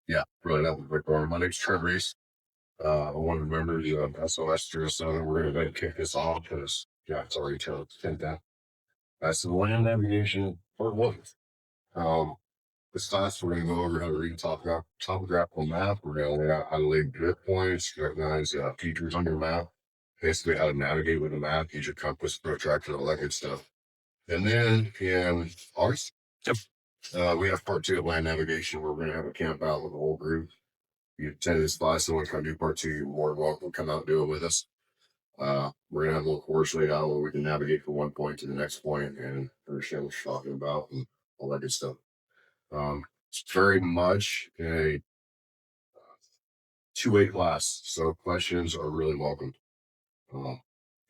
Yeah, really nothing quick. My name's Trent Reese. One of the members of SOS Jerusalem. We're going to go ahead and kick this off because, yeah, it's already till 10 That's the land navigation part one. Um, this class, we're going to go over how to read topographical map. We're going to lay out how to lay grid points, recognize features on your map, basically how to navigate with a map, use your compass, protractor, all that good stuff. And then in August, we have part two of land navigation where we're going to have a camp out with the whole group. You attend this class, so want to come do part two, you're more than welcome to come out and do it with us. We're gonna have a little course laid out where we can navigate from one point to the next point and understand what you're talking about and all that good stuff. It's very much a two-way class, so questions are really welcome. If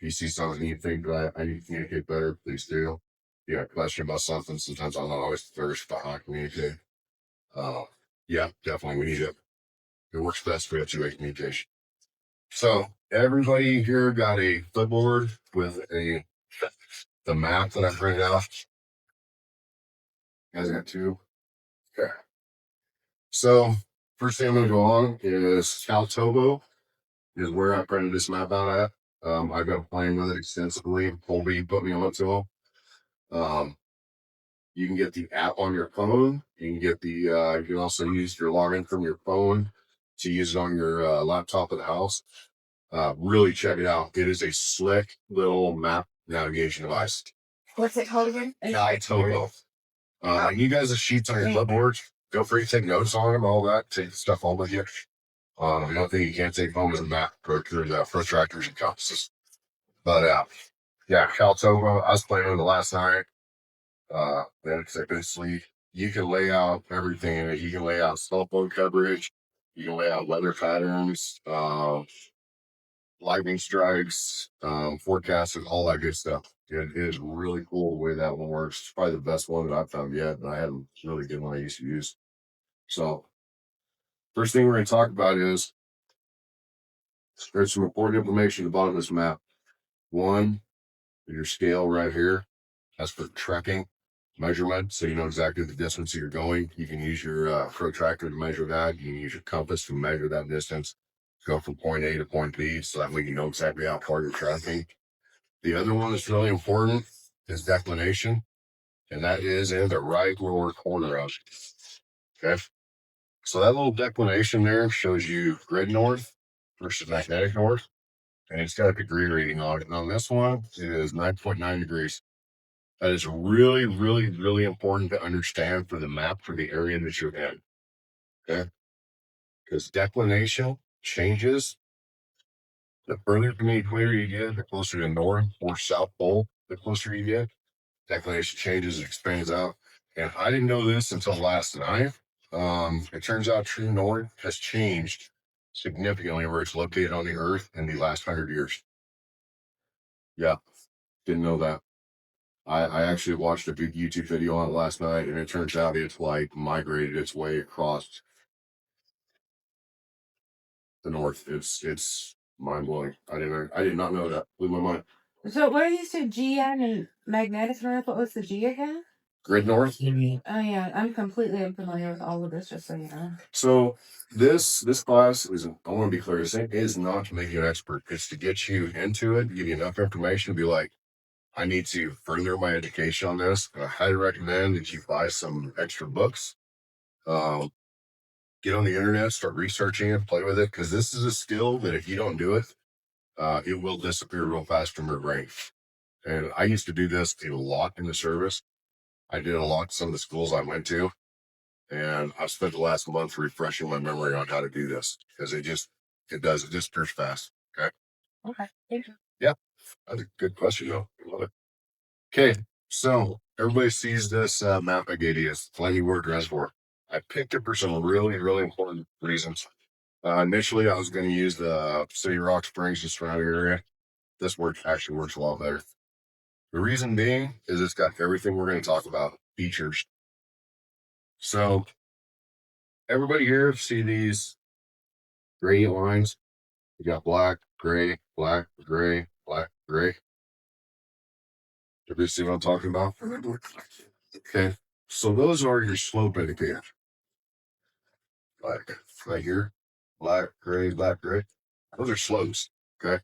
you see something you think that I need to communicate better, please do. If you got a question about something, sometimes I'm not always the first about how to communicate. Uh, yeah, definitely we need it. It works best for two-way communication. So everybody here got a clipboard with the map that I printed out. You guys got two? Okay. So first thing I'm gonna go on is Caltobo is where I printed this map out at. I've been playing with it extensively. Colby put me on to them. You can get the app on your phone. You can get the you can also use your login from your phone to use it on your laptop at the house. Really check it out. It is a slick little map navigation device. What's it called again? Total. You guys have sheets on your clipboard. Feel free to take notes on them, all that. Take the stuff home with you. The only thing you can't take home is a map, protractors, and compasses. But yeah, Caltoba. I was playing with it last night. Then because I couldn't sleep. You can lay out everything in it. You can lay out cell phone coverage. You can lay out weather patterns, lightning strikes, forecasts, and all that good stuff. It is really cool the way that one works. It's probably the best one that I've found yet, and I had a really good one I used to use. So, first thing we're going to talk about is there's some important information at the bottom of this map. One, your scale right here. That's for trekking measurement, so you know exactly the distance that you're going. You can use your protractor to measure that. You can use your compass to measure that distance. Go from point A to point B, so that way you know exactly how far you're tracking. The other one that's really important is declination, and that is in the right lower corner of it. Okay. So that little declination there shows you grid north versus magnetic north, and it's got a degree reading on it. And on this one, it is 9.9 degrees. That is really, really, really important to understand for the map for the area that you're in. Okay. Because declination changes. The further from the equator you get, the closer to north or south pole, the closer you get. Declination changes, it expands out. And I didn't know this until last night. It turns out true north has changed significantly where it's located on the earth in the last 100 years. Yeah, didn't know that. I actually watched a big YouTube video on it last night, and it turns out it's like migrated its way across the north. It's mind blowing. I did not know that. Blew my mind. So what you said GN and magnetic north, what was the G again? Grid north. Oh yeah, I'm completely unfamiliar with all of this, just so you know. So this class is, I want to be clear, this is not to make you an expert. It's to get you into it, give you enough information to be like, I need to further my education on this. I highly recommend that you buy some extra books. Get on the internet, start researching it, play with it, because this is a skill that if you don't do it, it will disappear real fast from your brain. And I used to do this a lot in the service. I did a lot in some of the schools I went to. And I've spent the last month refreshing my memory on how to do this because it disappears fast. Okay. Okay, thank you. Yeah. That's a good question, though. I love it. Okay. So everybody sees this map I gave you. It's Plenty Word Reservoir. I picked it for some really, really important reasons. Initially, I was going to use the City Rock Springs and surrounding area. This actually works a lot better. The reason being is it's got everything we're going to talk about, features. So everybody here see these gradient lines? You got black, gray, black, gray, black, gray. Everybody see what I'm talking about? Okay. So those are your slope indicators. like right here, black, gray, black, gray. Those are slopes. Okay.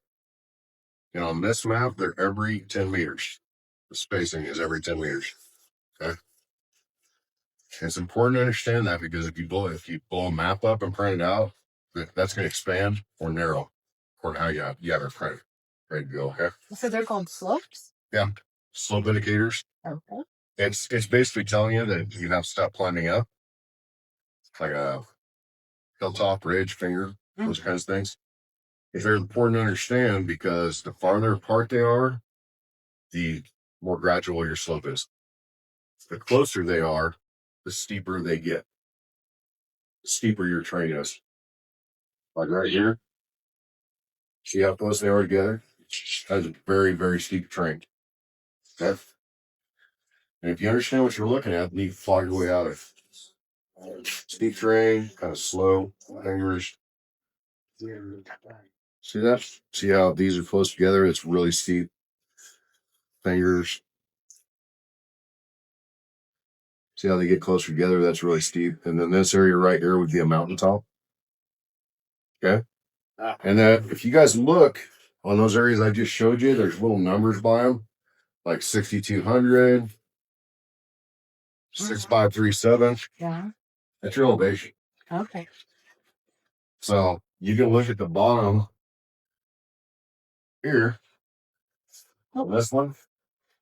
And on this map, they're every 10 meters. The spacing is every 10 meters. Okay. And it's important to understand that because if you blow a map up and print it out, that's going to expand or narrow according to how you have it printed. Ready to go. Okay. So they're called slopes? Yeah. Slope indicators. Okay. It's basically telling you that you have to stop climbing up, like a hilltop, ridge, finger, those kinds of things. They're important to understand because the farther apart they are, the more gradual your slope is. The closer they are, the steeper they get. The steeper your terrain is. Like right here, see how close they are together? That's a very, very steep terrain. Okay? And if you understand what you're looking at, then you can fly your way out of it. Steep terrain, kind of slow, fingers. See that? See how these are close together? It's really steep. Fingers. See how they get closer together? That's really steep. And then this area right here would be a mountaintop. Okay. And then if you guys look on those areas I just showed you, there's little numbers by them, like 6,200, 6,537. Yeah. That's your elevation. Okay. So you can look at the bottom here on this one,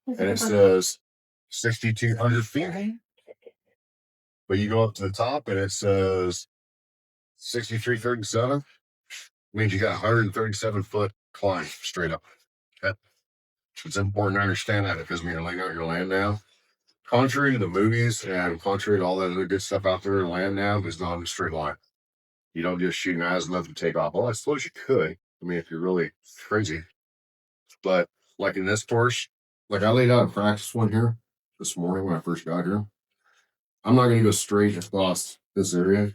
and it says 6,200 feet. But you go up to the top and it says 6,337. Means you got 137-foot climb straight up. Okay. It's important to understand that because when you're laying out your land nav, contrary to the movies and contrary to all that other good stuff out there, land nav is not in a straight line. You don't just shoot an azimuth and take off. Well, I suppose you could. I mean, if you're really crazy. But like in this course, like I laid out a practice one here this morning when I first got here. I'm not going to go straight across this area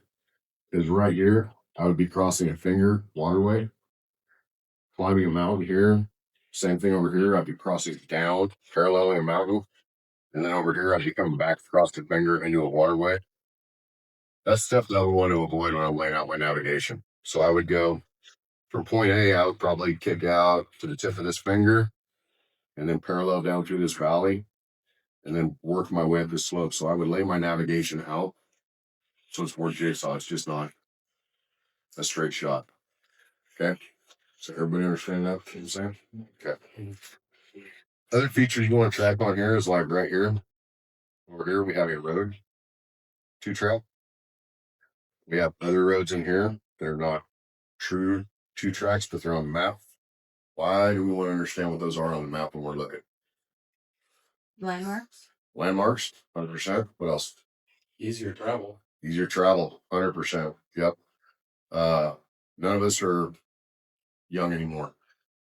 because right here, I would be crossing a finger waterway, climbing a mountain here. Same thing over here. I'd be crossing down, paralleling a mountain. And then over here, I'd be coming back across the finger into a waterway. That's stuff that I would want to avoid when I'm laying out my navigation. So I would go from point A, I would probably kick out to the tip of this finger and then parallel down through this valley and then work my way up this slope. So I would lay my navigation out. So it's more jigsaw. It's just not a straight shot. Okay. So everybody understand that? What I'm saying? Okay. Other features you want to track on here is like right here. Over here, we have a road, 2-trail. We have other roads in here that are not true 2 tracks, but they're on the map. Why do we want to understand what those are on the map when we're looking? Landmarks? Landmarks, 100%. What else? Easier travel. Easier travel, 100%. Yep. None of us are young anymore.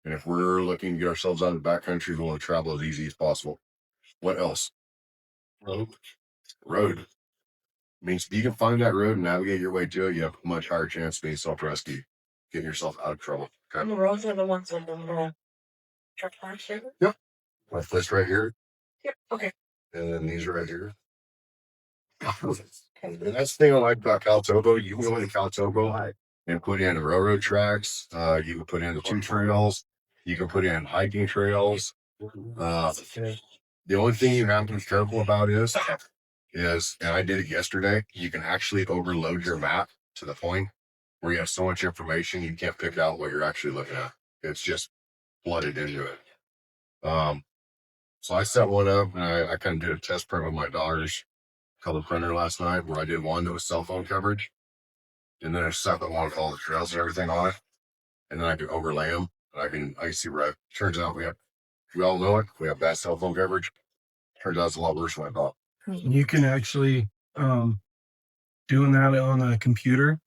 And if we're looking to get ourselves out of the backcountry, we want to travel as easy as possible. What else? Road. Means if you can find that road and navigate your way to it, you have a much higher chance of being self-rescue, getting yourself out of trouble. Okay? And the roads are the ones on the truck marks here? Yep. Like this right here. Yep. Okay. And then these right here. And that's the thing I like about Caltobo. You can go into Caltobo and put in railroad tracks. You can put in the 2 trails. You can put in hiking trails. The only thing you have to be careful about is, and I did it yesterday, you can actually overload your map to the point where you have so much information you can't pick out what you're actually looking at. It's just flooded into it. So I set one up and I kind of did a test print with my daughter's color printer last night where I did one that was cell phone coverage. And then a second one with all the trails and everything on it. And then I could overlay them. And I can see where it turns out we all know it. We have bad cell phone coverage. Turns out it's a lot worse than I thought. You can actually, doing that on a computer,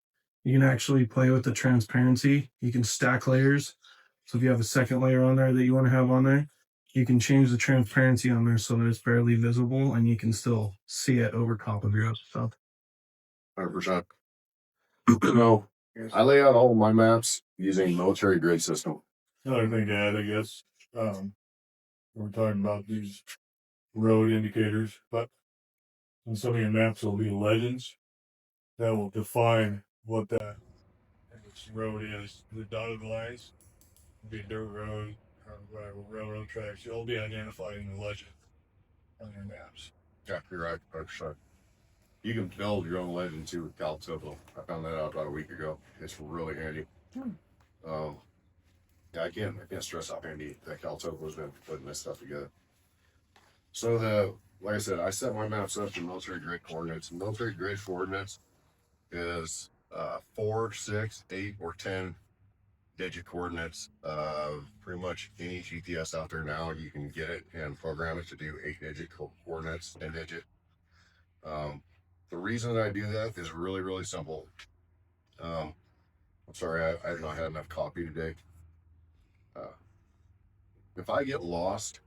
you can actually play with the transparency. You can stack layers. So if you have a second layer on there that you want to have on there, you can change the transparency on there so that it's barely visible and you can still see it over top of your other stuff. 100%. No, I lay out all of my maps using military grid system. Another thing to add, I guess, we're talking about these road indicators, but on some of your maps will be legends that will define what that road is. The dotted lines will be dirt road or whatever, railroad tracks. It'll be identified in the legend on your maps. Yeah, you're right. 100%. You can build your own legend too with Caltopo. I found that out about a week ago. It's really handy. Yeah, I can't stress how handy that Caltopo has been putting this stuff together. So like I said, I set my maps up to military grid coordinates. Military grid coordinates is 4, 6, 8, or 10 digit coordinates of pretty much any GPS out there now. You can get it and program it to do 8-digit coordinates, 10-digit. The reason that I do that is really, really simple. I'm sorry, I have not had enough coffee today. If I get lost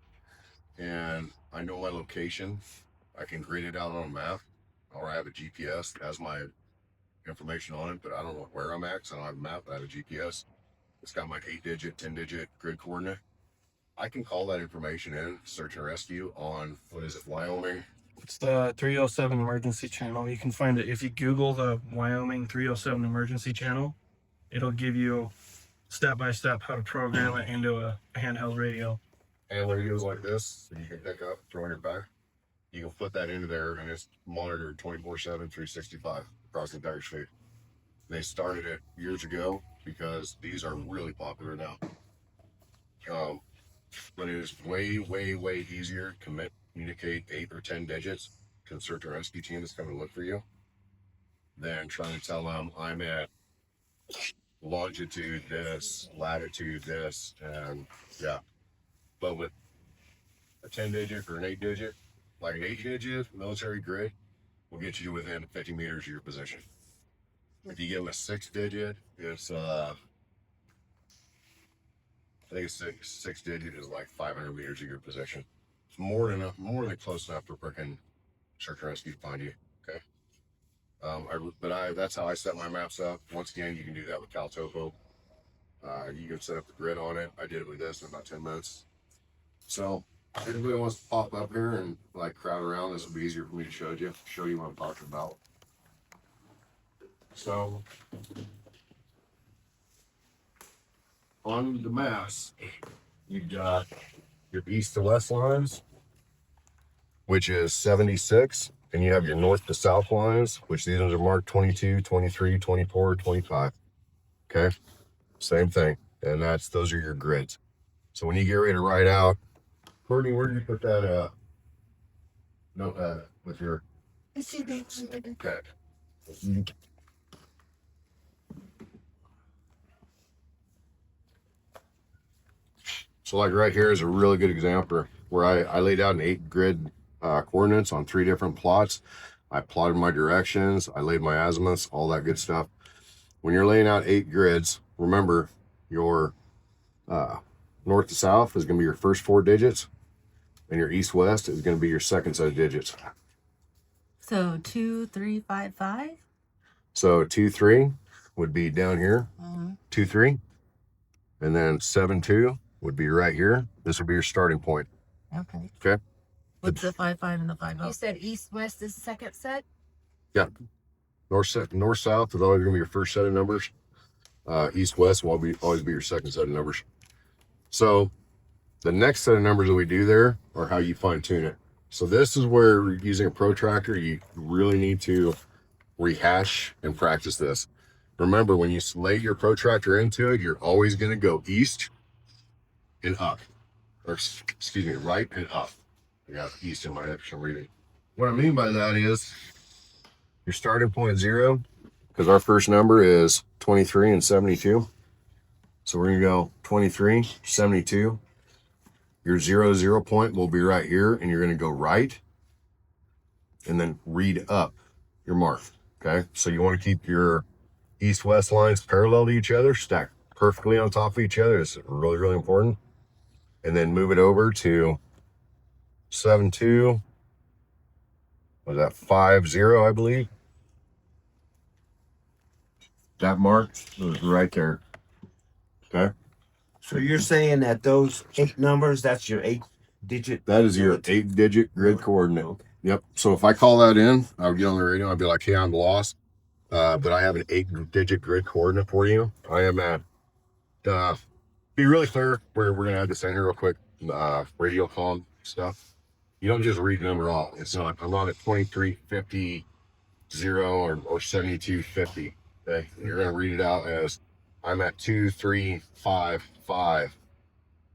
and I know my location, I can grid it out on a map, or I have a GPS that has my information on it, but I don't know where I'm at because I don't have a map. I have a GPS. It's got my 8-digit, 10-digit grid coordinate. I can call that information in, search and rescue on, what is it, Wyoming? It's the 307 emergency channel. You can find it if you Google the Wyoming 307 emergency channel. It'll give you step by step how to program it into a handheld radio. And radios like this that you can pick up, throw in your back. You can put that into there, and it's monitored 24/7, 365 across the entire state. They started it years ago because these are really popular now. But it is way, way, way easier to communicate 8 or 10 digits to the search and rescue team that's coming to look for you than trying to tell them I'm at longitude this, latitude this, and yeah. But with a 10-digit or an 8-digit, like an 8-digit military grid will get you within 50 meters of your position. If you give them a 6-digit, it's I think it's 6-digit is like 500 meters of your position. It's more than close enough for freaking search and rescue to find you. Okay. That's how I set my maps up. Once again, you can do that with Caltopo. You can set up the grid on it. I did it with this in about 10 minutes. So if anybody wants to pop up here and like crowd around, this will be easier for me to show you what I'm talking about. So on the maps, you've got your east to west lines, which is 76, and you have your north to south lines, which these ones are marked 22, 23, 24, 25. Okay, same thing, and those are your grids. So when you get ready to ride out, Courtney, where did you put that notepad with your? Okay. So like right here is a really good example where I laid out an 8 grid coordinates on 3 different plots. I plotted my directions, I laid my azimuths, all that good stuff. When you're laying out 8 grids, remember your north to south is going to be your first 4 digits, and your east west is going to be your second set of digits. So 2, 3, 5, 5. So 2, 3 would be down here. 2, 3, and then 7, 2 would be right here. This would be your starting point. Okay. Okay. What's the 5, 5, and the 5? You said east west is the second set. Yeah. North south is always going to be your first set of numbers. East west will always be your second set of numbers. So the next set of numbers that we do there are how you fine tune it. So this is where using a protractor, you really need to rehash and practice this. Remember, when you lay your protractor into it, you're always going to go east and up, or excuse me, right and up. I got east in my head for some reason. What I mean by that is your starting point 0, because our first number is 23 and 72. So we're going to go 23, 72. Your 0 point will be right here, and you're going to go right and then read up your mark. Okay, so you want to keep your east-west lines parallel to each other, stacked perfectly on top of each other. It's really, really important. And then move it over to 7-2. Was that 5-0, I believe? That mark was right there. Okay. So you're saying that those 8 numbers, that's your 8-digit? That is your 8-digit grid coordinate. Okay. Yep. So if I call that in, I would get on the radio. I'd be like, "Hey, I'm lost. but I have an 8-digit grid coordinate for you. I am at, be really clear, we're going to add this in here real quick, radio comm stuff. You don't just read the number off. It's not, I'm not at 2350 or 7250. Okay. You're going to read it out as I'm at 2355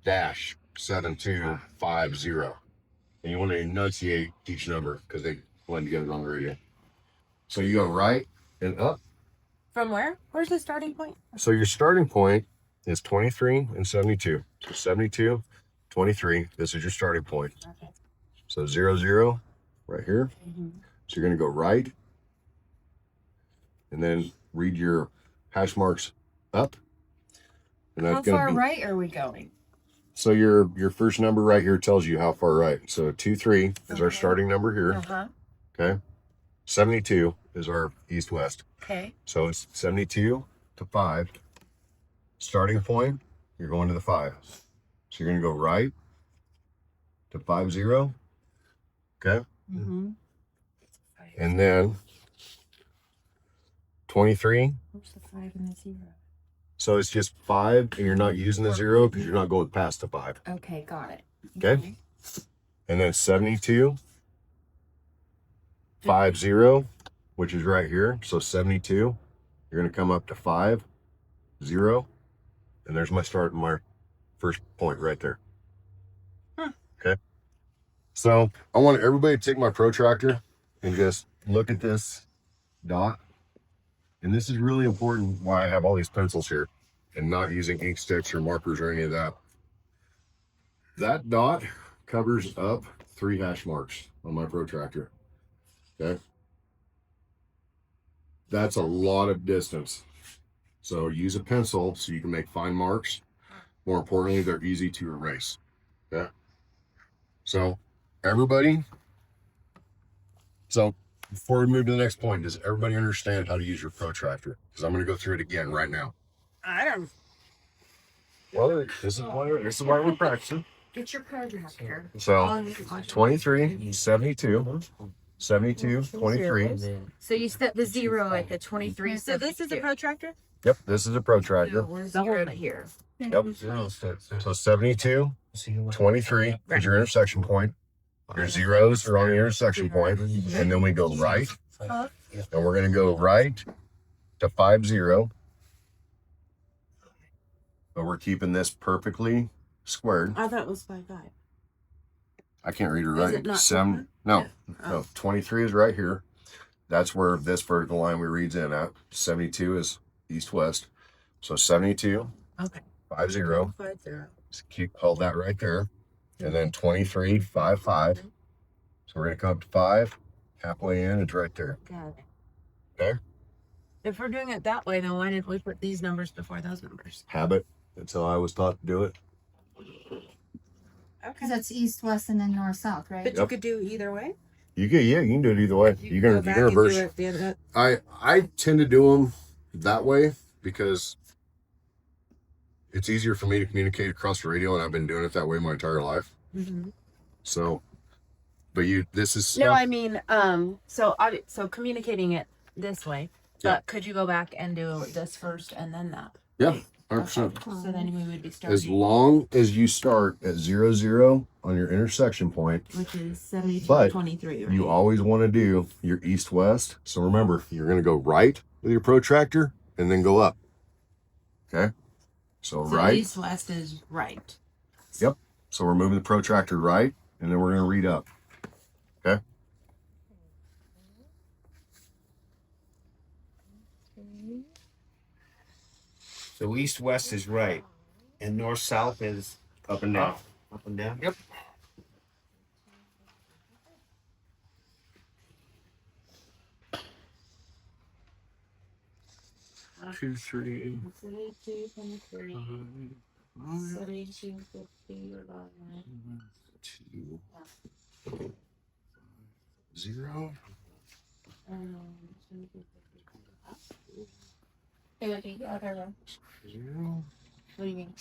-7250. And you want to enunciate each number because they blend together on the radio. So you go right and up. From where? Where's the starting point? So your starting point is 23 and 72. So 72, 23. This is your starting point. Okay. So 00 right here. So you're going to go right and then read your hash marks up. And How that's going far to be right are we going? So your first number right here tells you how far right. So 23 is our starting number here. Uh-huh. Okay. 72 is our east-west. Okay. So it's 72 to 5. Starting point, you're going to the 5. So you're going to go right to 50. Okay. Mm-hmm. And then 23. Where's the 5 and the 0? So it's just 5 and you're not using the 0 because you're not going past the 5. Okay, got it. Okay. And then 72, 50, which is right here. So 72, you're going to come up to 5, 0. And there's my first point right there. Okay. So I want everybody to take my protractor and just look at this dot. And this is really important why I have all these pencils here and not using ink sticks or markers or any of that. That dot covers up 3 hash marks on my protractor. Okay. That's a lot of distance. So use a pencil so you can make fine marks. More importantly, they're easy to erase. Okay. So everybody, before we move to the next point, does everybody understand how to use your protractor? Because I'm going to go through it again right now. I don't. Well, this is why we're practicing. Get your protractor. So 23, 72, 72, 23. So you set the 0 at the 23. So this is a protractor? Yep, this is a protractor. Where's the 0 here? Yep. So 72, 23 is your intersection point. Your zeros are on the intersection point, and then we go right, and we're going to go right to 50. But we're keeping this perfectly squared. I thought it was 5. I can't read it Is right. it not 7. No. 23 is right here. That's where this vertical line we reads in at. 72 is east-west. So 72. Okay. 50. 50. Hold that right there. And then 23, 55. So we're going to come up to 5. Halfway in, it's right there. Got it. Okay? If we're doing it that way, then why didn't we put these numbers before those numbers? Habit. That's how I was taught to do it. Because that's east, west, and then north, south, right? But you could do either way. You can do it either way. You can go back and reverse. do it the other- I tend to do them that way because it's easier for me to communicate across the radio, and I've been doing it that way my entire life. Mhm. So, but this is No, stuff- I mean, so communicating it this way. Yeah. But could you go back and do this first and then that? yeah, 100%. So then we would be starting, As long as you start at 00 on your intersection point, which is 72, But 23. Right? you always want to do your east-west. So remember, you're going to go right with your protractor and then go up. Okay? So right. East west is right. Yep. So we're moving the protractor right, and then we're going to read up. Okay? So east west is right, and north south is up and down. Up and down. Yep. Two, three. 72, 23. 72, 50, Two, 0. It would be the other one. 0. What do you mean?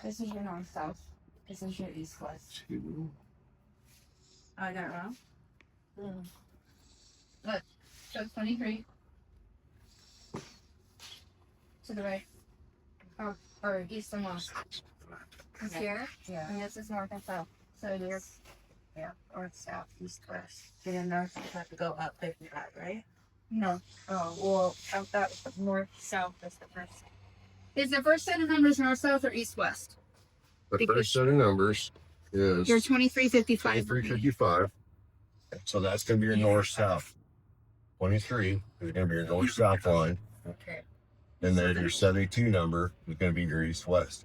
This is your north, south. This is your east, west. 2. I got it wrong. So 23. To the right. Oh, or east and west. It's here? Yeah. And this is north and south. So it is. Yeah, north, south, east, west. And north, you have to go up 55, right? No. Oh, well, I thought north, south is the first. Is the first set of numbers north, south, or east, west? The first set of numbers is You're 2355. 2355. So that's going to be your north south. 23 is going to be your north south line. Okay. And then your 72 number is going to be your east west.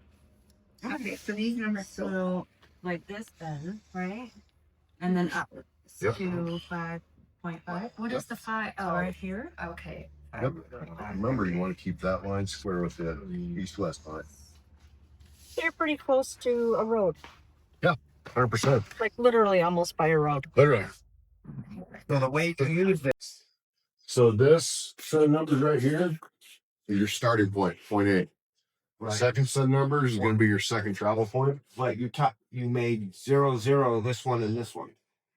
Okay, so these numbers. So, like this then, right? And then up Yep. to 5.5. What is the 5? Oh, right here? Okay. Yep. Remember, you want to keep that line square with the east west line. They're pretty close to a road. Yeah, 100%. Like literally almost by a road. Literally. So the way to use this, So this set of numbers right here is your starting point, point A. right? Second set of numbers is going to be your second travel point. Like you made 0, 0, this one and this one,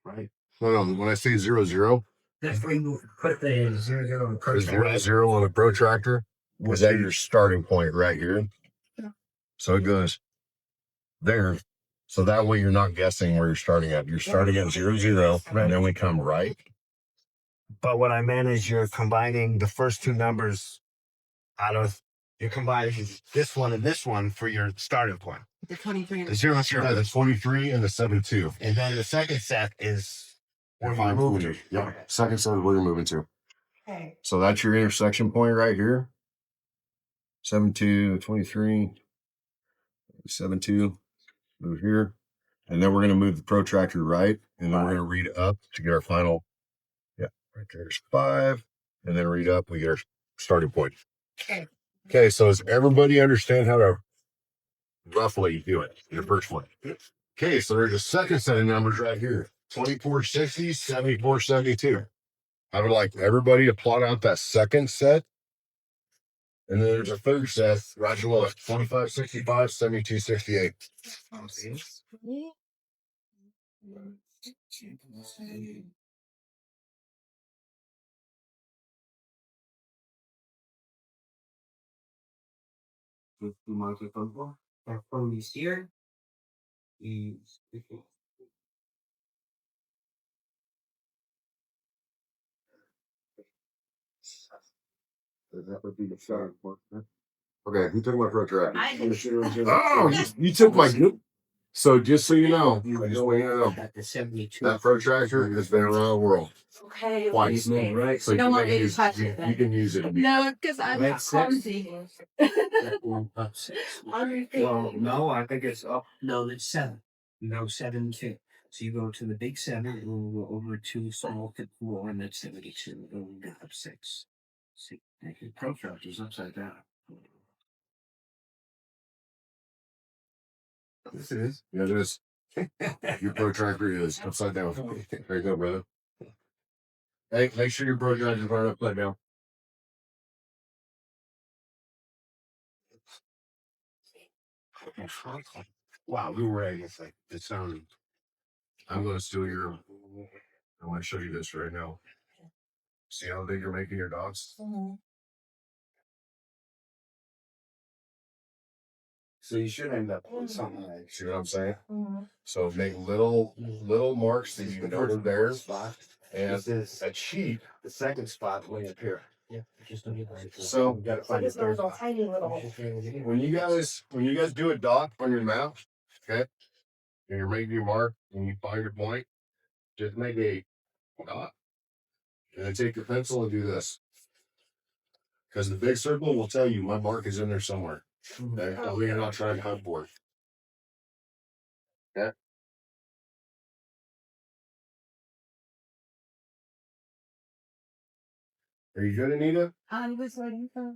right? No, when I say 0, 0, That's where you put the 0, 0 on the 0, 0 on a protractor was that your starting point right here. Yeah. So it goes there. So that way you're not guessing where you're starting at. You're starting at 0, 0, and then we come right. But what I meant is you're combining the first two numbers you're combining this one and this one for your starting point. The 23 and The 0, 0, the 23 and the 72. And then the second set is where Where you're moving. Yep. Second set is where you're moving to. Okay. So that's your intersection point right here. 72, 23, 72, move here. And then we're going to move the protractor right. And then we're going to read up to get our final. Yeah, right there's 5. And then read up, we get our starting point. Okay. Okay, so does everybody understand how to roughly do it? Your first one. Okay, so there's a second set of numbers right here. 2460, 7472. I would like everybody to plot out that second set. And then there's a third set right below it. 2565, 7268. Our phone is here. That would be the starting point. Okay, who took my protractor? I did. Oh, you took my group. So just so you know, I just want you to know, At the 72. that protractor has been around the world Okay. twice. Right. So You don't want me to use, touch you, it then. you can use it. No, because I'm Red six. clumsy. Well, no, I think it's up. No, it's 7. No, 7 2. So you go to the big 7, and we'll go over 2 small to 4, and that's 72. And we got up 6. See, the protractor's upside down. Yes, it is. Yeah, it is. Your protractor is upside down. There you go, brother. Hey, make sure your protractors aren't upside down. Wow, we were ready. It's like it sounded. I'm going to steal your. I want to show you this right now. See how big you're making your dots? So you should end up with something like. See what I'm saying? So make little marks that you know are there. Spot. And This is a cheat. the second spot way up here. Yeah, just don't get right. So you gotta find the third spot. tiny little. when you guys do a dot on your map, okay, and you're making your mark and you find your point, just make a dot. And then take your pencil and do this. Because the big circle will tell you my mark is in there somewhere. Okay? That way you're not trying to hunt for it. Okay? Are you good, Anita? I was waiting for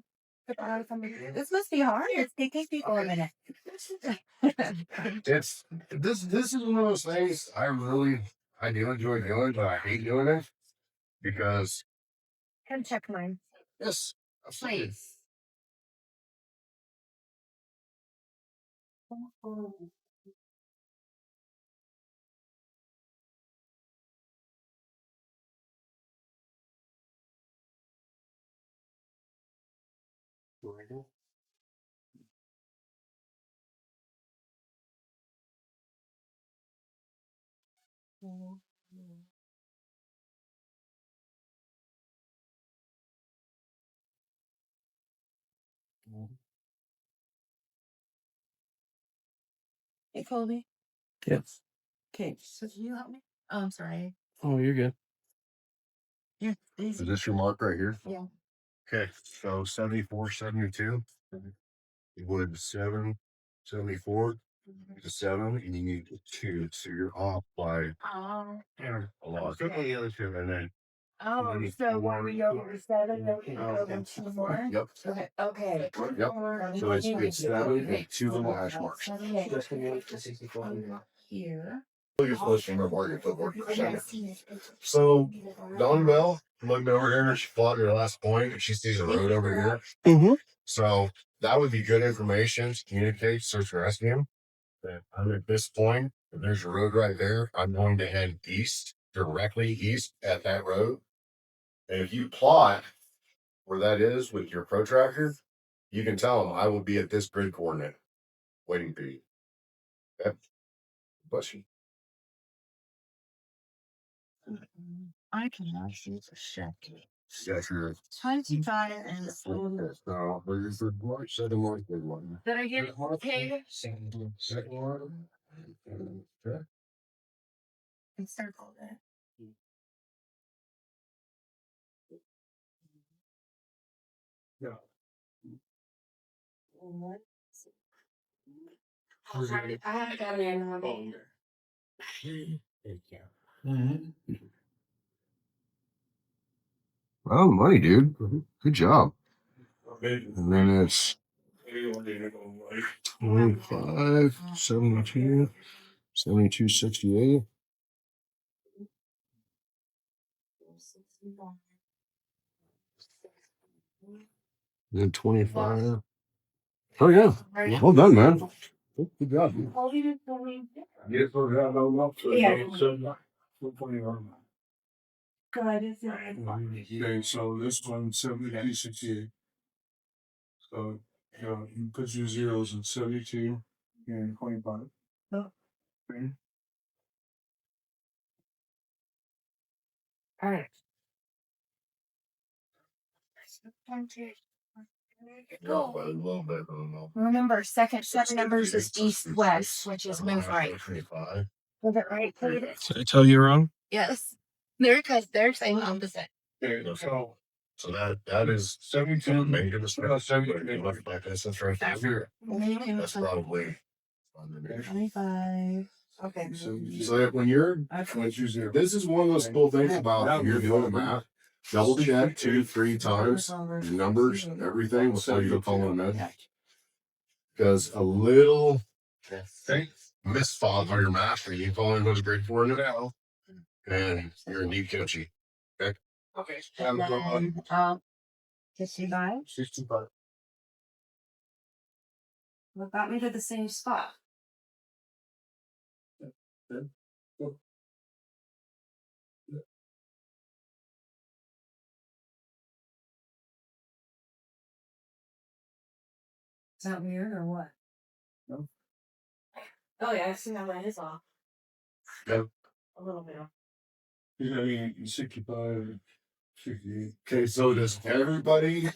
somebody. This must be hard. It's taking people a minute. This is one of those things I do enjoy doing, but I hate doing it because Come check mine. yes, absolutely. Please. Hey, Colby. Yes. Okay, so can you help me? Oh, I'm sorry. Oh, you're good. Here, Is these. this your mark right here? Yeah. Okay, so 74, 72 would 74 to 7, and you need 2, so you're off by Oh. a lot. Click on the other 2, and then Oh, so when we go over 7, then we go over 2 more? yep, Okay. Okay. yep. So it's 7 and 2 little hash marks. Okay. Just gonna make the 64. Here. You're supposed to remember where your footwork for a second. So Dawn Bell looked over here and she plotted her last point, and she sees a road over here. Mm-hmm. So that would be good information to communicate search and rescue. That I'm at this point, if there's a road right there, I'm going to head east, directly east at that road. And if you plot where that is with your protractor, you can tell them I will be at this grid coordinate waiting for you. Okay. Bless you. I cannot see for shit. Yeah, sure. 25 and 4. So there's the one, second one, third one. Did I get paid? Second one. Okay. And circle it. Yeah. I haven't got it in one. Oh, money, dude. Good job. And then it's 25, 72, 72, 68. Then 25. Oh, yeah. Well done, man. Good job. Yes, Okay, so this one 72, 68. So you put your zeros in 72 and 25. Okay. All right. No, a little bit. I don't know. Remember, second set of numbers is east-west, which is move right. 25. Move it right, please. Did I tell you wrong? Yes. They're saying opposite. Okay, So that is 72. Maybe it was 72. Look at that distance right there. That's probably underneath. 25. Okay. So that when you're, this is one of those cool things about when you're doing a map. Double check 2, 3 times your numbers and everything before you go calling them in. Because a little misfile on your map, or you call in those grade 4 now, and you're in deep country. Okay. Okay. 55. 65. What got me to the same spot? Is that weird or what? No. Oh yeah, I see my line is off. Yep. A little bit off. I mean, 65, 68. Okay, so is everybody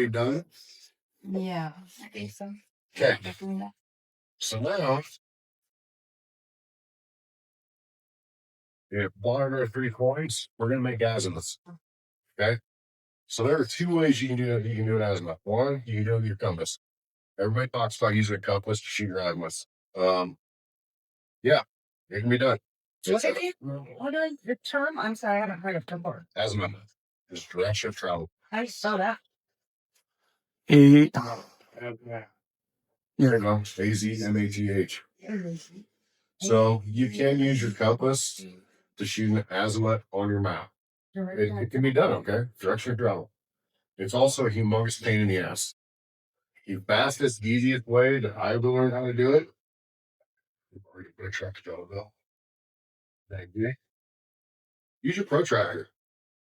done? Yeah, I think so. Okay. Definitely not. So now, if one or 3 coins, we're gonna make azimuths. Okay. So there are 2 ways you can do it. You can do an azimuth. One, you can do it with your compass. Everybody talks about using a compass to shoot your azimuths. Yeah, it can be done. What is the term? I'm sorry, I haven't heard of it before. Azimuth is direction of travel. I saw that. Eight. There you go. AZMATH. So you can use your compass to shoot an azimuth on your map. It can be done, okay? Direction of travel. It's also a humongous pain in the ass. The fastest, easiest way that I've learned how to do it. Thank you. Use your protractor.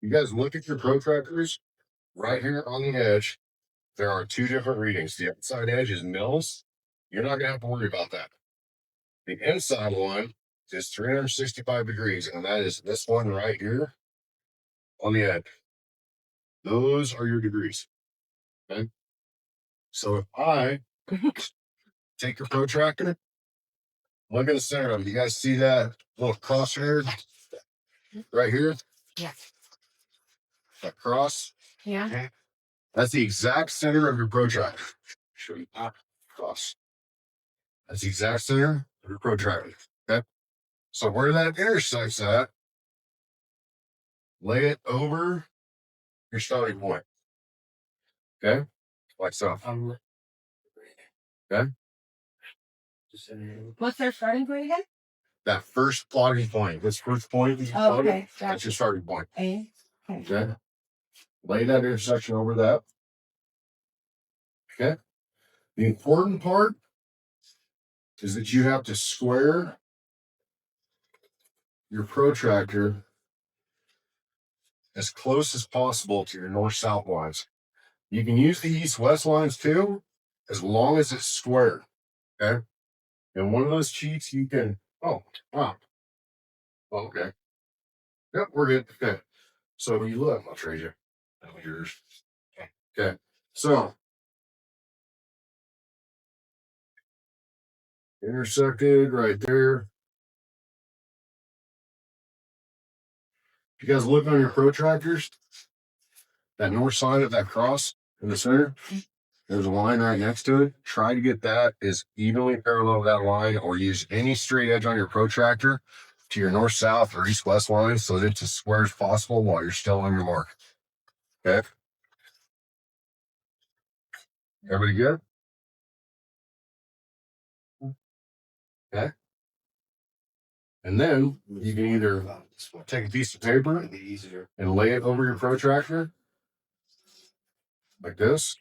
You guys look at your protractors right here on the edge. there are two different readings. The outside edge is mils. You're not gonna have to worry about that. The inside one is 365 degrees, and that is this one right here on the edge. Those are your degrees. Okay. So if I take your protractor, look at the center of it. You guys see that little crosshair right here? Yeah. That cross? Yeah. That's the exact center of your protractor. Show you cross. That's the exact center of your protractor. Okay. So where that intersects at, lay it over your starting point. Okay. Like so. Okay. What's their starting point again? That first plotting point. This first point. Oh, okay. That's your starting point. A. Okay. Lay that intersection over that. Okay. The important part is that you have to square your protractor as close as possible to your north-south lines. You can use the east-west lines too, as long as it's squared. Okay. And one of those cheats you can, oh, wow. Okay. Yep, we're good. Okay. So when you look, I'll trade you. That was yours. Okay. So intersected right there. If you guys look on your protractors, that north side of that cross in the center, there's a line right next to it. Try to get that as evenly parallel to that line, or use any straight edge on your protractor to your north, south, or east, west line so that it's as square as possible while you're still on your mark. Okay. Everybody good? Okay. And then you can either take a piece of paper and lay it over your protractor like this,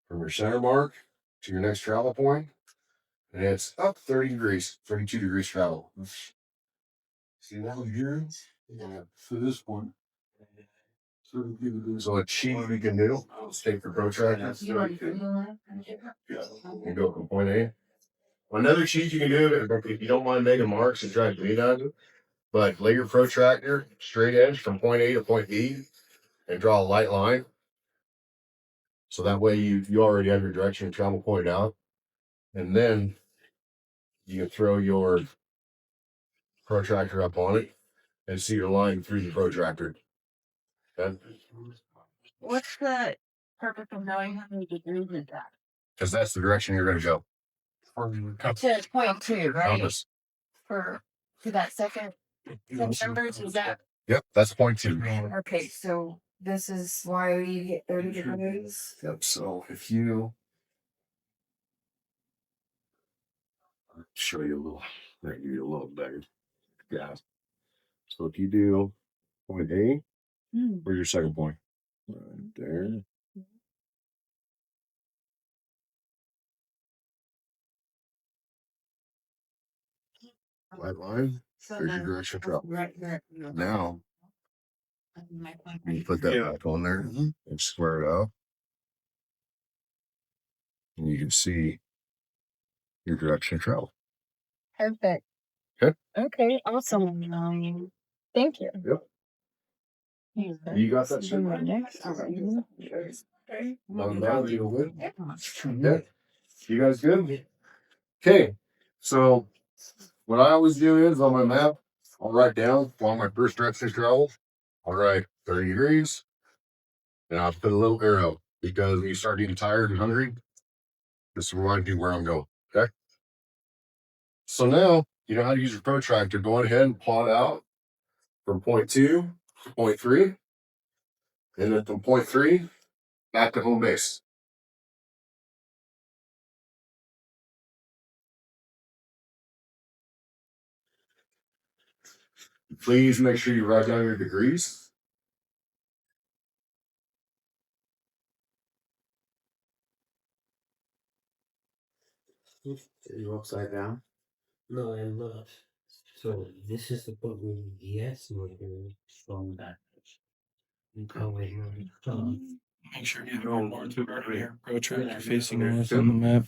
from your center mark to your next travel point, and it's up 30 degrees, 32 degrees travel. See that one here? Yeah, for this one. So a cheat you can do is take your protractor and go from point A. Another cheat you can do, if you don't mind making marks and trying to bleed on it, but lay your protractor straight edge from point A to point B and draw a light line. So that way you already have your direction and travel point out. And then you can throw your protractor up on it and see your line through the protractor. Okay? What's the purpose of knowing how many degrees is that? Because that's the direction you're going to go. To point two, right? Compass. For that second numbers is that? Yep, that's point 2. Okay, so this is why we get 30 degrees. Yep, so if you I'll show you a little, maybe a little better. Yeah. So if you do point A, where's your second point? Right there. White line. So There's your then, direction travel. right. Now you put that back on there and square it up. And you can see your direction of travel. Perfect. Okay. Okay, awesome. Thank you. Yep. You got that shit right? Yeah. You guys good? Okay. So what I always do is on my map, I'll write down along my first direction of travel. I'll write 30 degrees. And I'll put a little arrow because when you start getting tired and hungry, this will remind you where I'm going. Okay. So now you know how to use your protractor. Go ahead and plot out from point 2 to point 3. And then from point 3 back to home base. Please make sure you write down your degrees. Are you upside down? No, I'm not. So this is the point where yes, we're going from that. Oh wait, no. Make sure you go to your protractor facing north on the map.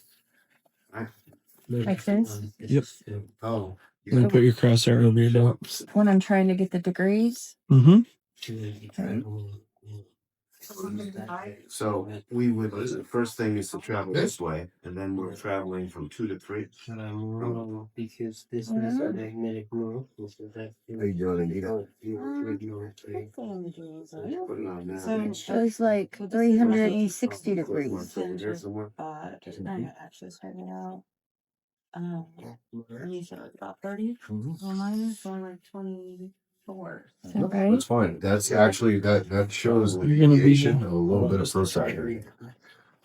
Like this? Yep. Oh. And put your crosshair over your dot. When I'm trying to get the degrees. Mm-hmm. So we would, the first thing is to travel this way, and then we're traveling from 2 to 3. But I'm wrong because this is a magnetic north. This is that. How you doing, Anita? So it was like 360 degrees. Over there somewhere. I actually started out. You said about 30. Well, mine is only like 24. Is that right? That's fine. That's actually that shows the You're gonna be- deviation of a little bit of protractor.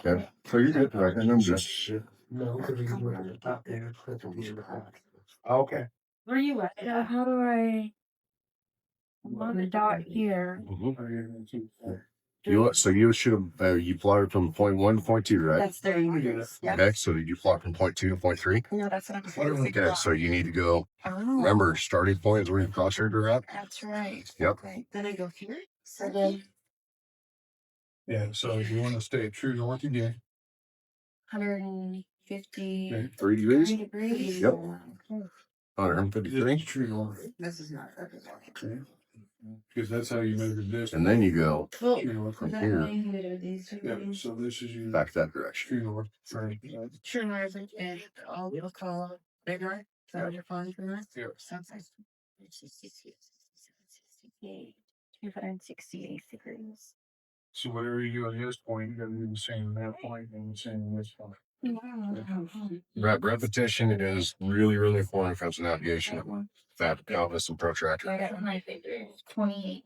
Okay, so you're good. Right, and I'm good. No, because we're up there. Okay. Where are you at? How do I? I'm on the dot here. So you should have you plotted from point 1 to point 2, right? That's 30 degrees. Yeah. Okay, so did you plot from point 2 to point 3? No, that's what I'm saying. Okay, so you need to go. Oh, Remember, starting point is where your crosshair are at. that's right. Yep. Okay. Then I go here. So then Yeah, so if you want to stay true north again, 150 3 degrees. degrees. Yep. Okay. 153. true north. This is not everyone. Because that's how you measure this. And then you go Well, True north. from that here mean that are these two Yeah, things? so this is your back that direction. true north. Right. True north and all the call bigger. Is that what you're calling true north? Yeah. Sounds like 268 degrees. So whatever you do at this point, you're going to do the same at that point and the same at this point. Repetition is really, really important when it comes to navigation. That compass and protractor. I got my 28.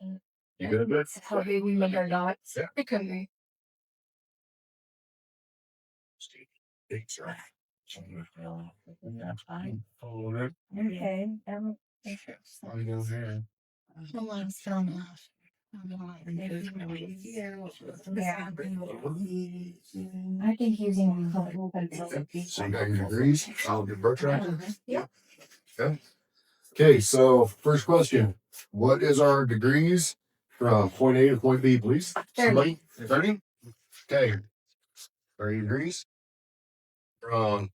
You good at that? That's how big we make our dots. Yeah. Okay. Follow that. Okay. I go here. Hold on, it's thrown off. Yeah. I think using color pencil. So you got your degrees, solid your protractor. Yeah. Okay, so first question. What is our degrees from point A to point B, please? 30. 30? Okay. 30 degrees. From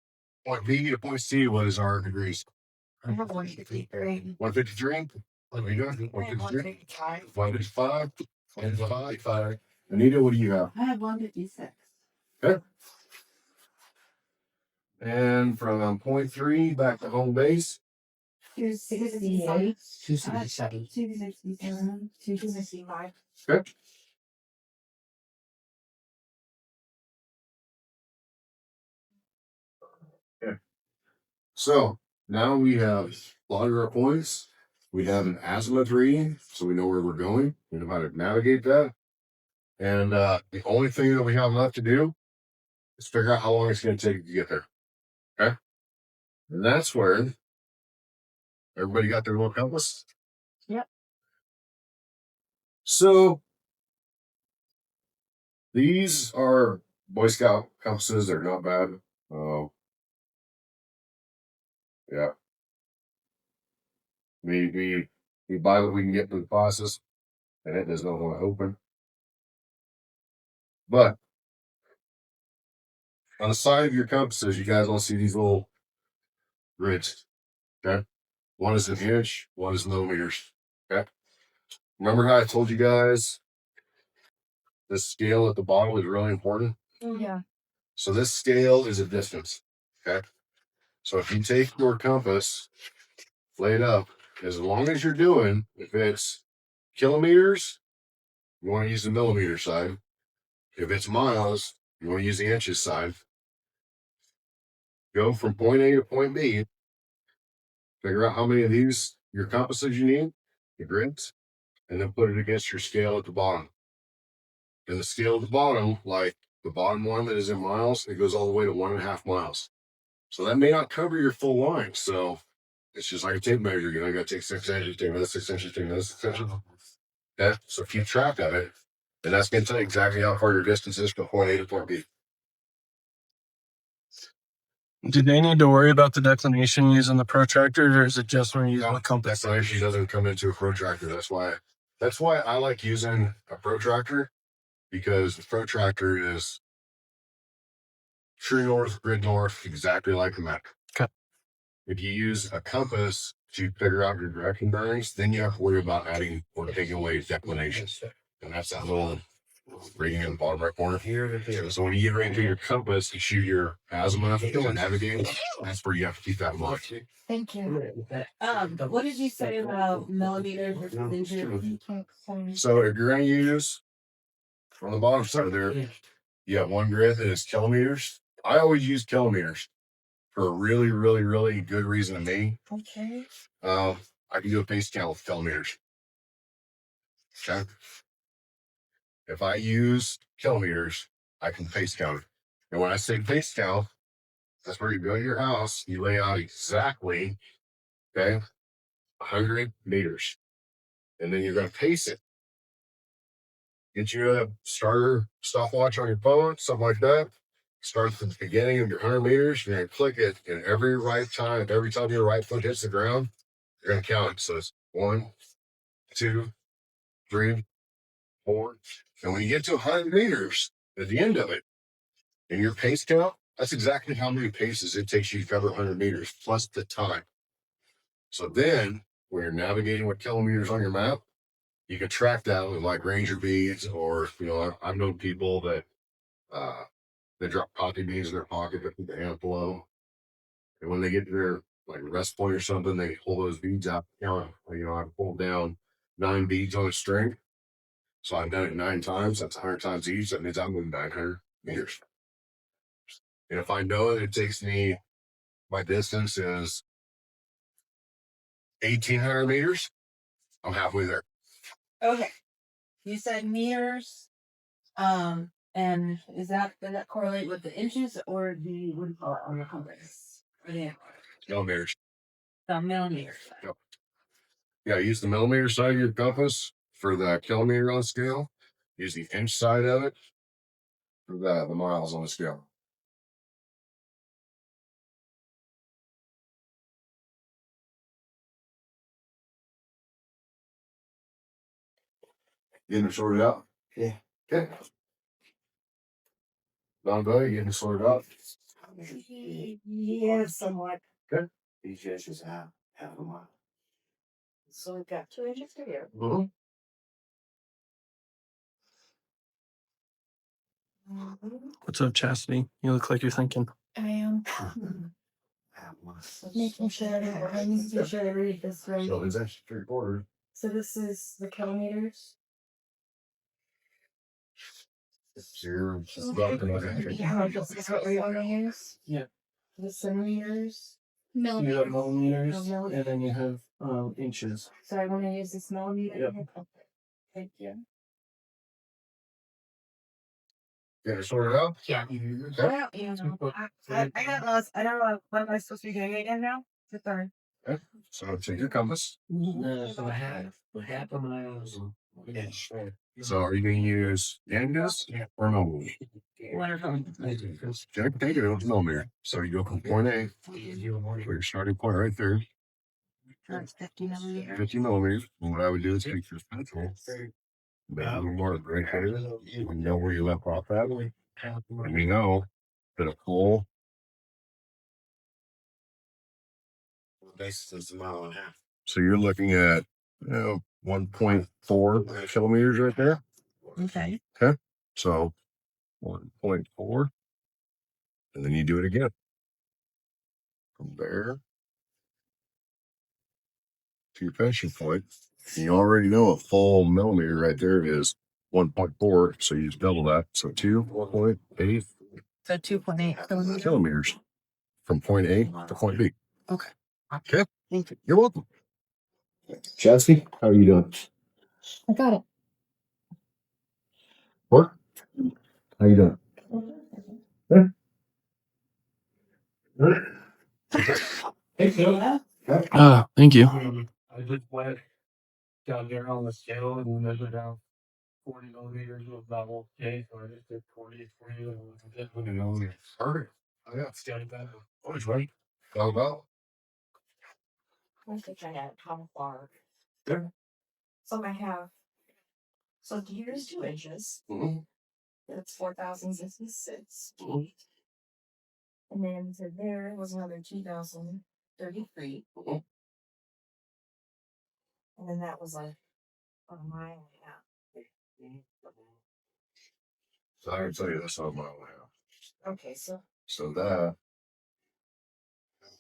point B to point C, what is our degrees? I have 153. 153? What are we doing? 153? 155. 155? 155. Anita, what do you have? I have 156. Okay. And from point 3 back to home base. 268. 267. 267. 265. Okay. Okay. So now we have plotted our points. We have an azimuth reading, so we know where we're going. We know how to navigate that. And the only thing that we have left to do is figure out how long it's going to take to get there. Okay. And that's where everybody got their little compass. Yep. So these are Boy Scout compasses. They're not bad. Yeah. We buy what we can get from the classes, and it does not want to open. But on the side of your compasses, you guys all see these little grids. Okay. One is an inch, one is millimeters. Okay. Remember how I told you guys this scale at the bottom is really important? Yeah. So this scale is a distance. Okay. So if you take your compass, lay it up, as long as you're doing, if it's kilometers, you want to use the millimeter side. If it's miles, you want to use the inches side. Go from point A to point B. Figure out how many of these your compasses you need, the grids, and then put it against your scale at the bottom. And the scale at the bottom, like the bottom one that is in miles, it goes all the way to 1.5 miles. So that may not cover your full line. So it's just like a tape measure. You know, you got to take 6 inches, take another 6 inches, take another 6 inches. Okay, so keep track of it. And that's going to tell you exactly how far your distance is from point A to point B. Do they need to worry about the declination using the protractor, or is it just when you use the compass? Declination doesn't come into a protractor. That's why I like using a protractor. because the protractor is true north, grid north, exactly like the map. Okay. If you use a compass to figure out your direction bearings, then you have to worry about adding or taking away declination. And that's that little reading in the bottom right corner. So when you get right into your compass, you shoot your azimuth to navigate. That's where you have to keep that in mind. Thank you. What did you say about millimeters versus inches? So if you're going to use on the bottom side there, you have one grid that is kilometers. I always use kilometers for a really, really, really good reason to me. Okay. I can do a pace count with kilometers. Okay. If I use kilometers, I can pace count it. And when I say pace count, that's where you go to your house, you lay out exactly, okay, 100 meters. And then you're going to pace it. Get you a starter stopwatch on your phone, something like that. Start at the beginning of your 100 meters. You're going to click it, and every time your right foot hits the ground, you're going to count it. So it's 1, 2, 3, 4. And when you get to 100 meters at the end of it, in your pace count, that's exactly how many paces it takes you to cover 100 meters plus the time. So then, when you're navigating with kilometers on your map, you can track that with like ranger beads, or I've known people that they drop coffee beans in their pocket, they keep a handful of them, and when they get to their like rest point or something, they pull those beads out. I've pulled down 9 beads on a string, so I've done it 9 times. That's 100 times each. That means I'm moving 900 meters. And if I know that it takes me, my distance is 1,800 meters, I'm halfway there. Okay. You said meters. And does that correlate with the inches or the what do you call it on the compass? Or the Millimeters. millimeters. Yep. Yeah, use the millimeter side of your compass for the kilometer on the scale. Use the inch side of it for the miles on the scale. Getting it sorted out? Yeah. Okay. Don Boy, getting it sorted out? Yeah, somewhat. These just half a mile. So we've got 2 inches to here. Mm-hmm. What's up, Chastity? You look like you're thinking. I am Half a mile. making sure I need to be sure I read this right. So it's actually 3/4. So this is the kilometers. Zero. Yeah, this is what we want to use. Yeah. The centimeters. You have Millimeters. millimeters, Oh, millimeters. and then you have inches. So I want to use this millimeter. Yep. Okay. Thank you. Getting it sorted out? Yeah. I got lost. I don't know what am I supposed to be doing again now? The third. Okay. So take your compass. So half a mile. Yeah. So are you going to use inches or millimeters? Wonderful. Check, take it with millimeter. So you go from point A, where your starting point right there, That's 50 millimeters. 50 millimeters. And what I would do is take your pencil, make a little mark right there, and you know where you left off at. And we know that a full This is a mile and a half. so you're looking at 1.4 kilometers right there. Okay. Okay. So 1.4. And then you do it again. From there to your finishing point. And you already know a full millimeter right there is 1.4. So you just double that. So 2.8 So 2.8 kilometers. kilometers from point A to point B. Okay. Okay. Thank you. You're welcome. Chastity, how are you doing? I got it. What? How you doing? Thank you. I just went down there on the scale and measured out 40 millimeters was about okay. So I just did 40 for you. And 20 millimeters. Perfect. Oh, yeah. stand back. Always right. How about? I think I had how far. There. So I have. So here's 2 inches. Mm-hmm. That's 4,066. And then to there was another 2,033. Mhm. And then that was like a mile and a half. So I can tell you that's not a mile and a half. Okay, so So that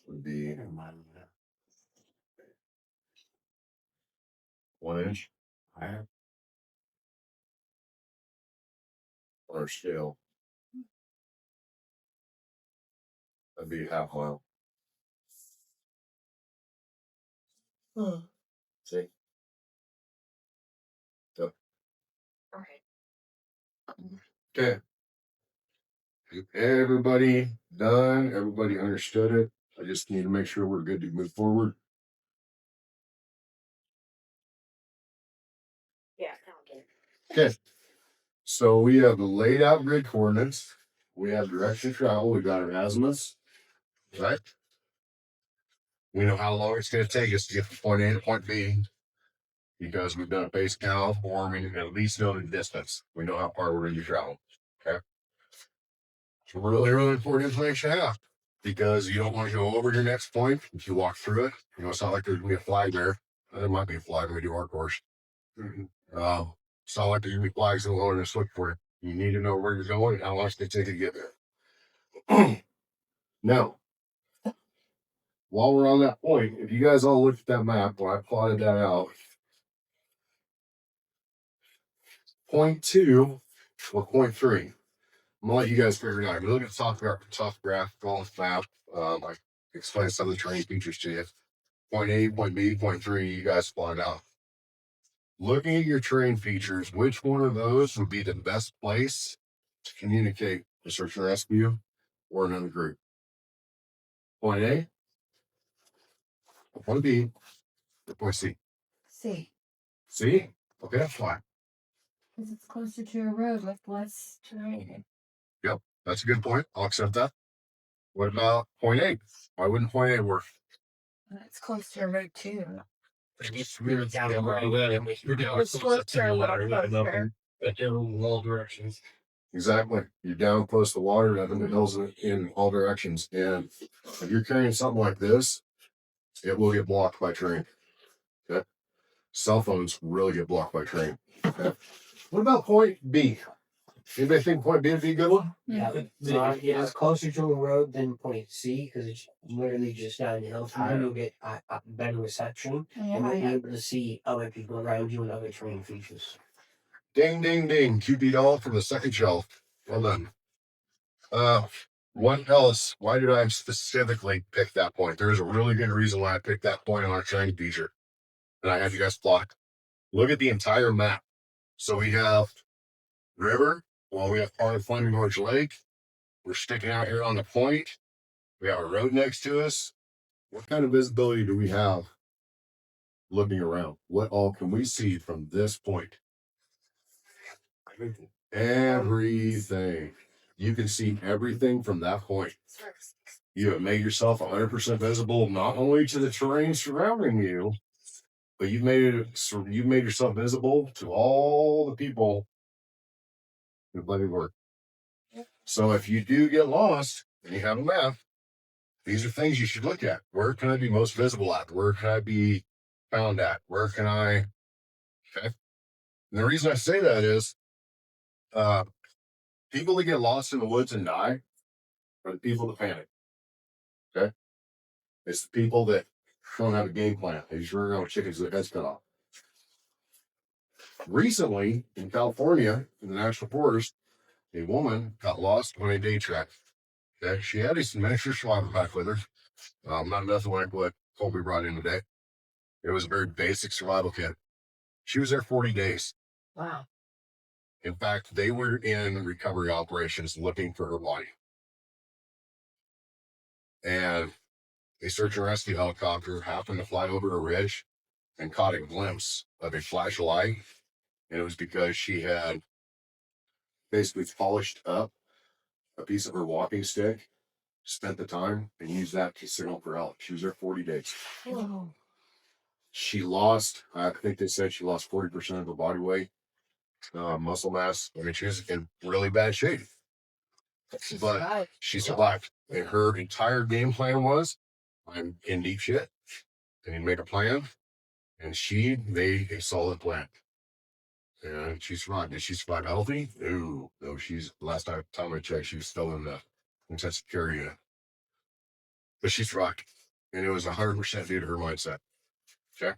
would be 1 inch on our scale. That'd be half mile. See? Yep. okay. Okay. Everybody done. Everybody understood it. I just need to make sure we're good to move forward. Yeah, okay. Okay. So we have the laid out grid coordinates. We have direction of travel. We got our azimuths, right? We know how long it's going to take us to get from point A to point B because we've done a base count, or we at least know the distance. We know how far we're going to be traveling. Okay. It's really, really important information to have because you don't want to go over your next point if you walk through it. You know, it's not like there's going to be a flag there. There might be a flag when we do our course. It's not like there's going to be flags in the wilderness looking for it. You need to know where you're going and how long it's going to take to get there. Now, while we're on that point, if you guys all looked at that map when I plotted that out, point 2 or point 3, I'm gonna let you guys figure it out. If you look at the top graphical map, I explain some of the terrain features to you. Point A, point B, point 3, you guys plotted out. Looking at your terrain features, which one of those would be the best place to communicate with search and rescue or another group? Point A, point B, or point C? See, C? Okay, that's fine. because it's closer to a road with less terrain. Yep, that's a good point. I'll accept that. What about point A? Why wouldn't point A work? It's close to a road too. It's really down the road. It's close to a road. In all directions. Exactly. You're down close to water, nothing but hills in all directions. And if you're carrying something like this, it will get blocked by terrain. Okay. Cell phones really get blocked by terrain. Okay. What about point B? Anybody think point B would be a good one? Yeah, it's closer to a road than point C because it's literally just down the hill. You'll get a better reception and you'll be able to see other people around you and other terrain features. Ding, ding, ding. QP doll from the second shelf. Well done. What else? Why did I specifically pick that point? There's a really good reason why I picked that point on our terrain feature. And I had you guys plot. Look at the entire map. So we have river. Well, we have part of Flaming Gorge Lake. We're sticking out here on the point. We have a road next to us. What kind of visibility do we have looking around? What all can we see from this point? Everything. You can see everything from that point. You have made yourself 100% visible, not only to the terrain surrounding you, but you've made yourself visible to all the people who play the work. So if you do get lost and you have a map, these are things you should look at. Where can I be most visible at? Where can I be found at? Where can I? Okay. And the reason I say that is, people that get lost in the woods and die are the people that panic. Okay. It's the people that don't have a game plan. They just run around with chickens with their heads cut off. Recently, in California, in the National Forest, a woman got lost on a day trek. Okay. She had a miniature survival pack with her. Not nothing like what Colby brought in today. It was a very basic survival kit. She was there 40 days. Wow. In fact, they were in recovery operations looking for her body. And a search and rescue helicopter happened to fly over a ridge and caught a glimpse of a flash of light. And it was because she had basically polished up a piece of her walking stick, spent the time, and used that to signal for help. She was there 40 days. Whoa. She lost, I think they said she lost 40% of her body weight. muscle mass. I mean, she was in really bad shape, but she survived. And her entire game plan was, I'm in deep shit. I need to make a plan. And she made a solid plan. And she survived. Did she survive healthy? No. No, last time I checked, she was still in the intensive care unit. But she survived. And it was 100% due to her mindset. Okay?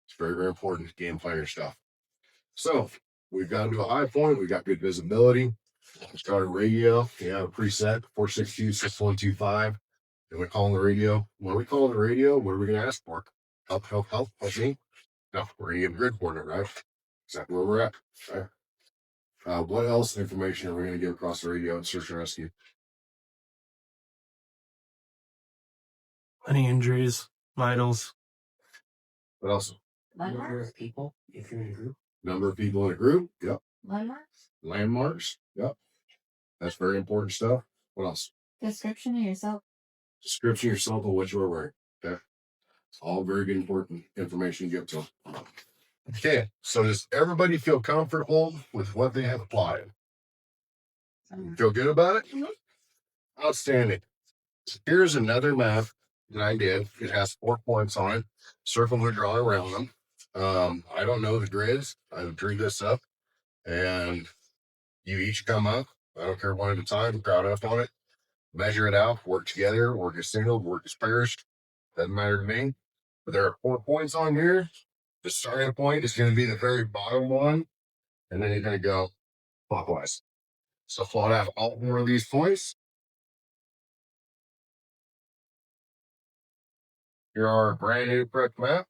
It's very, very important game planning stuff. So we've gotten to a high point. We've got good visibility. Started radio. We have a preset 462-6125. And we call the radio. When we call the radio, what are we going to ask for? Help me. No, we're going to give grid coordinate, right? Exactly where we're at. Right? What else information are we going to give across the radio in search and rescue? Any injuries, vitals. What else? Number of people, if you're in a group. Number of people in a group. Yep. Landmarks? Landmarks. Yep. That's very important stuff. What else? Description of yourself. Description of yourself and what you are wearing. Okay. It's all very good, important information you give to them. Okay. So does everybody feel comfortable with what they have applied? Feel good about it? Outstanding. Here's another map that I did. It has 4 points on it. Circle and draw around them. I don't know the grids. I drew this up, and you each come up. I don't care, one at a time. Crowd up on it. Measure it out. Work together. Work as single. Work as pairs. Doesn't matter to me. But there are 4 points on here. The starting point is going to be the very bottom one, and then you're going to go clockwise. So plot out all 4 of these points. Here are a brand new correct map.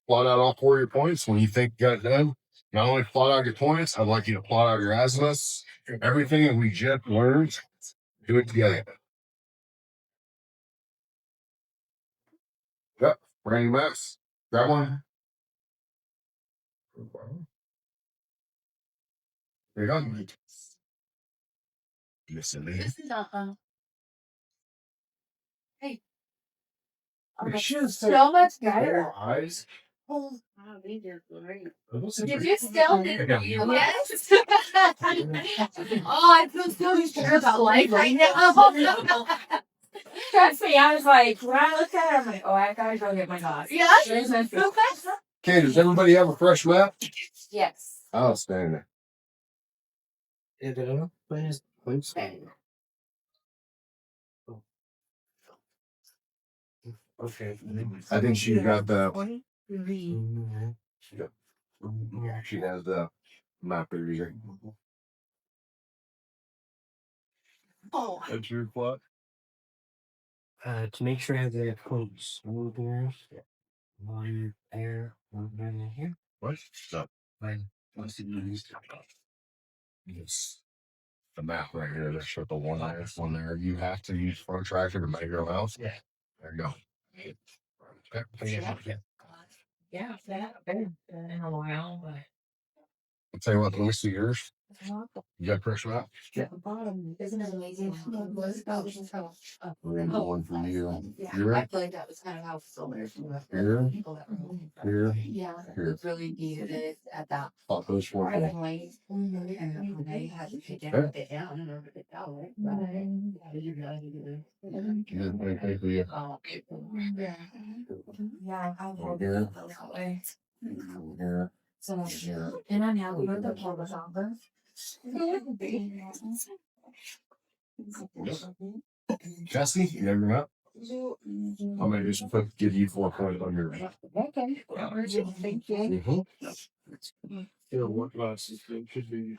Plot out all 4 of your points. When you think you got it done, not only plot out your points, I'd like you to plot out your azimuths. Everything that we just learned, do it together. Yep, brand new maps. Grab one. There you go. Listen, man. This is hey. So much better. Eyes. Oh, wow, they did great. Did you still did yes? Oh, I feel so sure about life right now. Trust me, I was like, when I looked at it, I'm like, oh, I gotta go get my dog. Yeah. Okay, does everybody have a fresh map? Yes. Outstanding. Okay. I think she got the. Mm-hmm. She has the map here. Oh. That's your plot. To make sure I have the code smooth here. One there, one in here. What? Stop. One. What's it mean? It's the map right here. There's the one there. You have to use protractor to measure your mouse. Yeah. There you go. Yeah, that been in a while, but I'll tell you what, let me see yours. You got a fresh map? the bottom isn't it amazing? We're gonna go one for you. Yeah, Here, I feel like that was kind of how similar to here, people that here, yeah, here. it really needed it at that Pop those 4 right points. away. And they had to take down a bit down and over it down, right? Good, thank you. Yeah, I Over love here. it that way. Here, So, here. and I now we the cameras on them. Jesse, you have your map? I'm gonna just give you 4 points on your map. Okay. Thank you. What glasses should be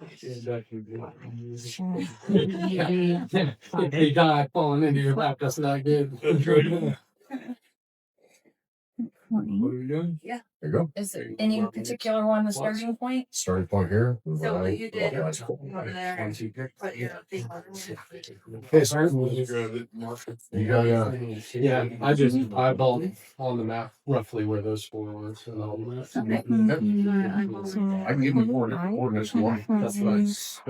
Hey, guy falling into your lap. That's not good. That's right. What are you doing? Yeah. There you go. Is there any particular one the starting point? Starting point here. So what you did Right. over there, put your thing on. Okay, sir. You got Yeah, I just eyeballed on the map roughly where those 4 were. So I can give you coordinates if you want. that's nice.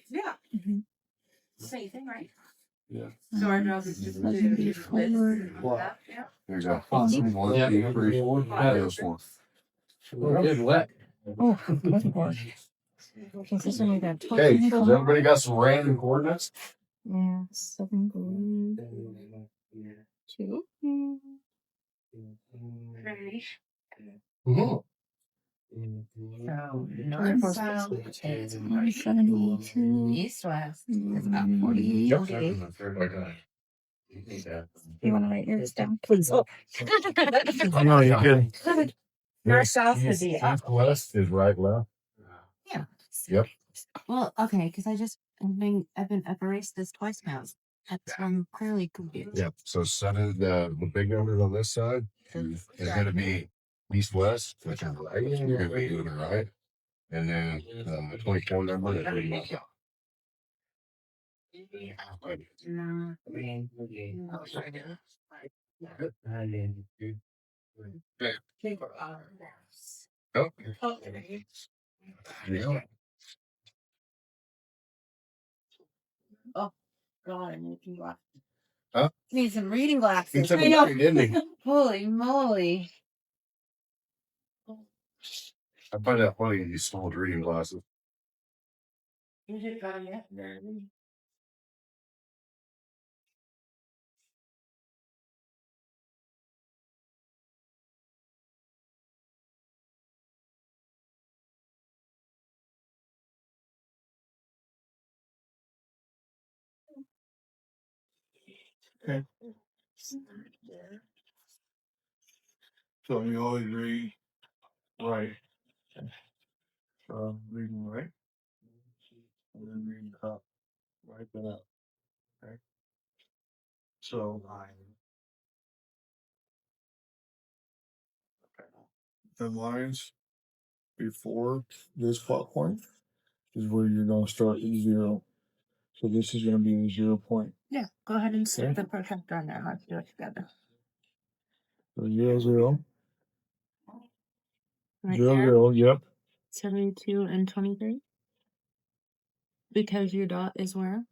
Yeah. Same thing, right? So our job is just to do this. There you go. 1, 2, 3, 4. There's 4. Good wet. Oh, good boy. Consistently got Okay, has everybody got some random coordinates? Yeah, 7 green. 2. Mm-hmm. North, south, 172. east, west. It's about 48. Yep. You want to write yours down, please? Oh no, you're good. North, south would be up. West is right, left. Yeah. Yep. Well, okay, because I've erased this twice now. That's I'm clearly confused. Yep. So 7, the big numbers on this side is going to be east west, which is right. You're going to be moving right, and then the 24 number is going to be left. No. Oh. Yeah. Oh, God, I'm looking glasses. Huh? Need some reading glasses. He took I a know. break, didn't he? Holy moly. I find that funny. These small reading glasses. You just got them yet? Okay. So you always read right. Reading right. And then reading up. Right, then up. Okay. So the lines before this plot point is where you're going to start at 0. So this is going to be the 0 point. Yeah, go ahead and stick the protractor on there. Let's do it together. So 0, 0. Right 0, there. 0, yep. 72 and 23. Because your dot is where?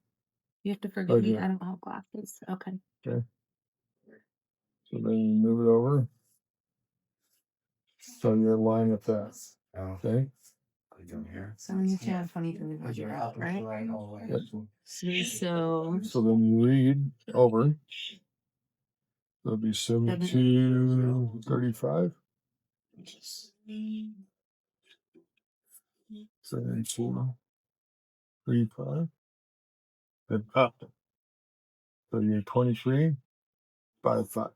You have to forgive Right me. here. I don't have glasses. Okay. Okay. So then you move it over. So you're line at that. Okay. 72 and 23 was your out, right? Yep. So So then you read over. That'll be 72, 35. 72, 35. Then up. So you're 23, 5, 5.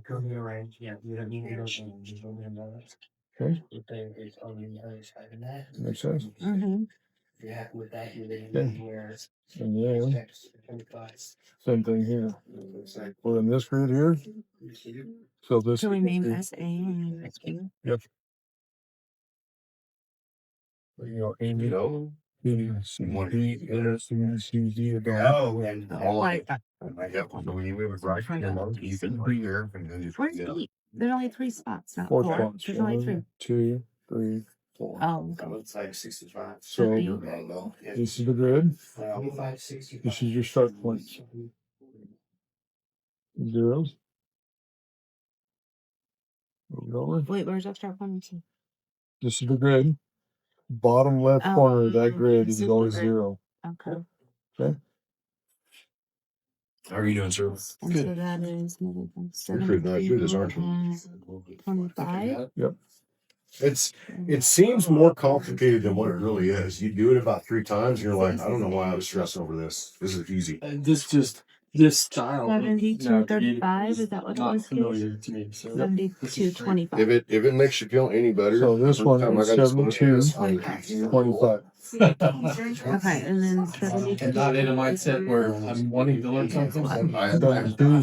Go to the range. Yeah, you don't need to go in. Just go in there. Okay. If it's on the other side of that. Makes sense. mm-hmm. If you're happy with that, you're Okay. then where And then text 25. same thing here. Well, in this grid here. So this. So we name SA and name this B. Yep. You know, Amy. No. Oh, and Like, when you move it right, you can put your air and then just where's get up. B? There's only 3 spots, not 4 4. spots. There's only 3. 1, 2, 3, 4. Oh, It's like 65. So this is the grid. 25, 65. This is your start point. 0. Move it over. wait, where's that start one? This is the grid. Bottom left corner of that grid this is is always the grid. 0. Okay. Okay. How are you doing, sir? And Good. so that is moving from You're pretty darn good, 72 aren't you? and 25. Yep. It seems more complicated than what it really is. You do it about 3 times, and you're like, I don't know why I was stressing over this. This is easy. This style. 72, 35, is that what it was? Familiar to me. So 72, 25. If it makes you feel any better, So this first one time I is got this book, 72, I- 25. Okay, and then 72. I'm not in a mindset where I'm wanting to learn something. I had